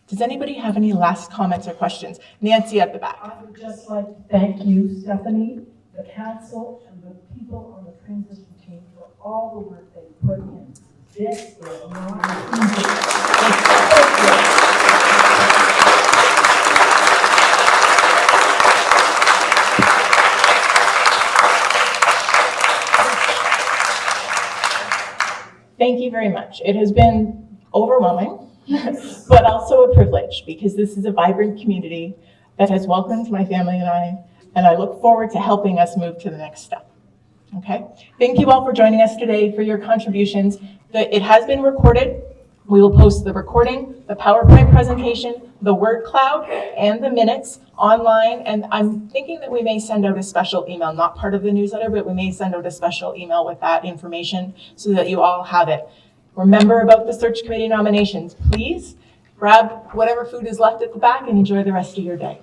Does anybody have any last comments or questions? Nancy at the back. I would just like to thank you, Stephanie, the council, and the people on the transition team for all the work they put in. This is not easy. Thank you very much. It has been overwhelming. But also a privilege because this is a vibrant community that has welcomed my family and I look forward to helping us move to the next step. Okay? Thank you all for joining us today, for your contributions. It has been recorded. We will post the recording, the PowerPoint presentation, the word cloud, and the minutes online. And I'm thinking that we may send out a special email, not part of the newsletter, but we may send out a special email with that information so that you all have it. Remember about the search committee nominations. Please grab whatever food is left at the back and enjoy the rest of your day.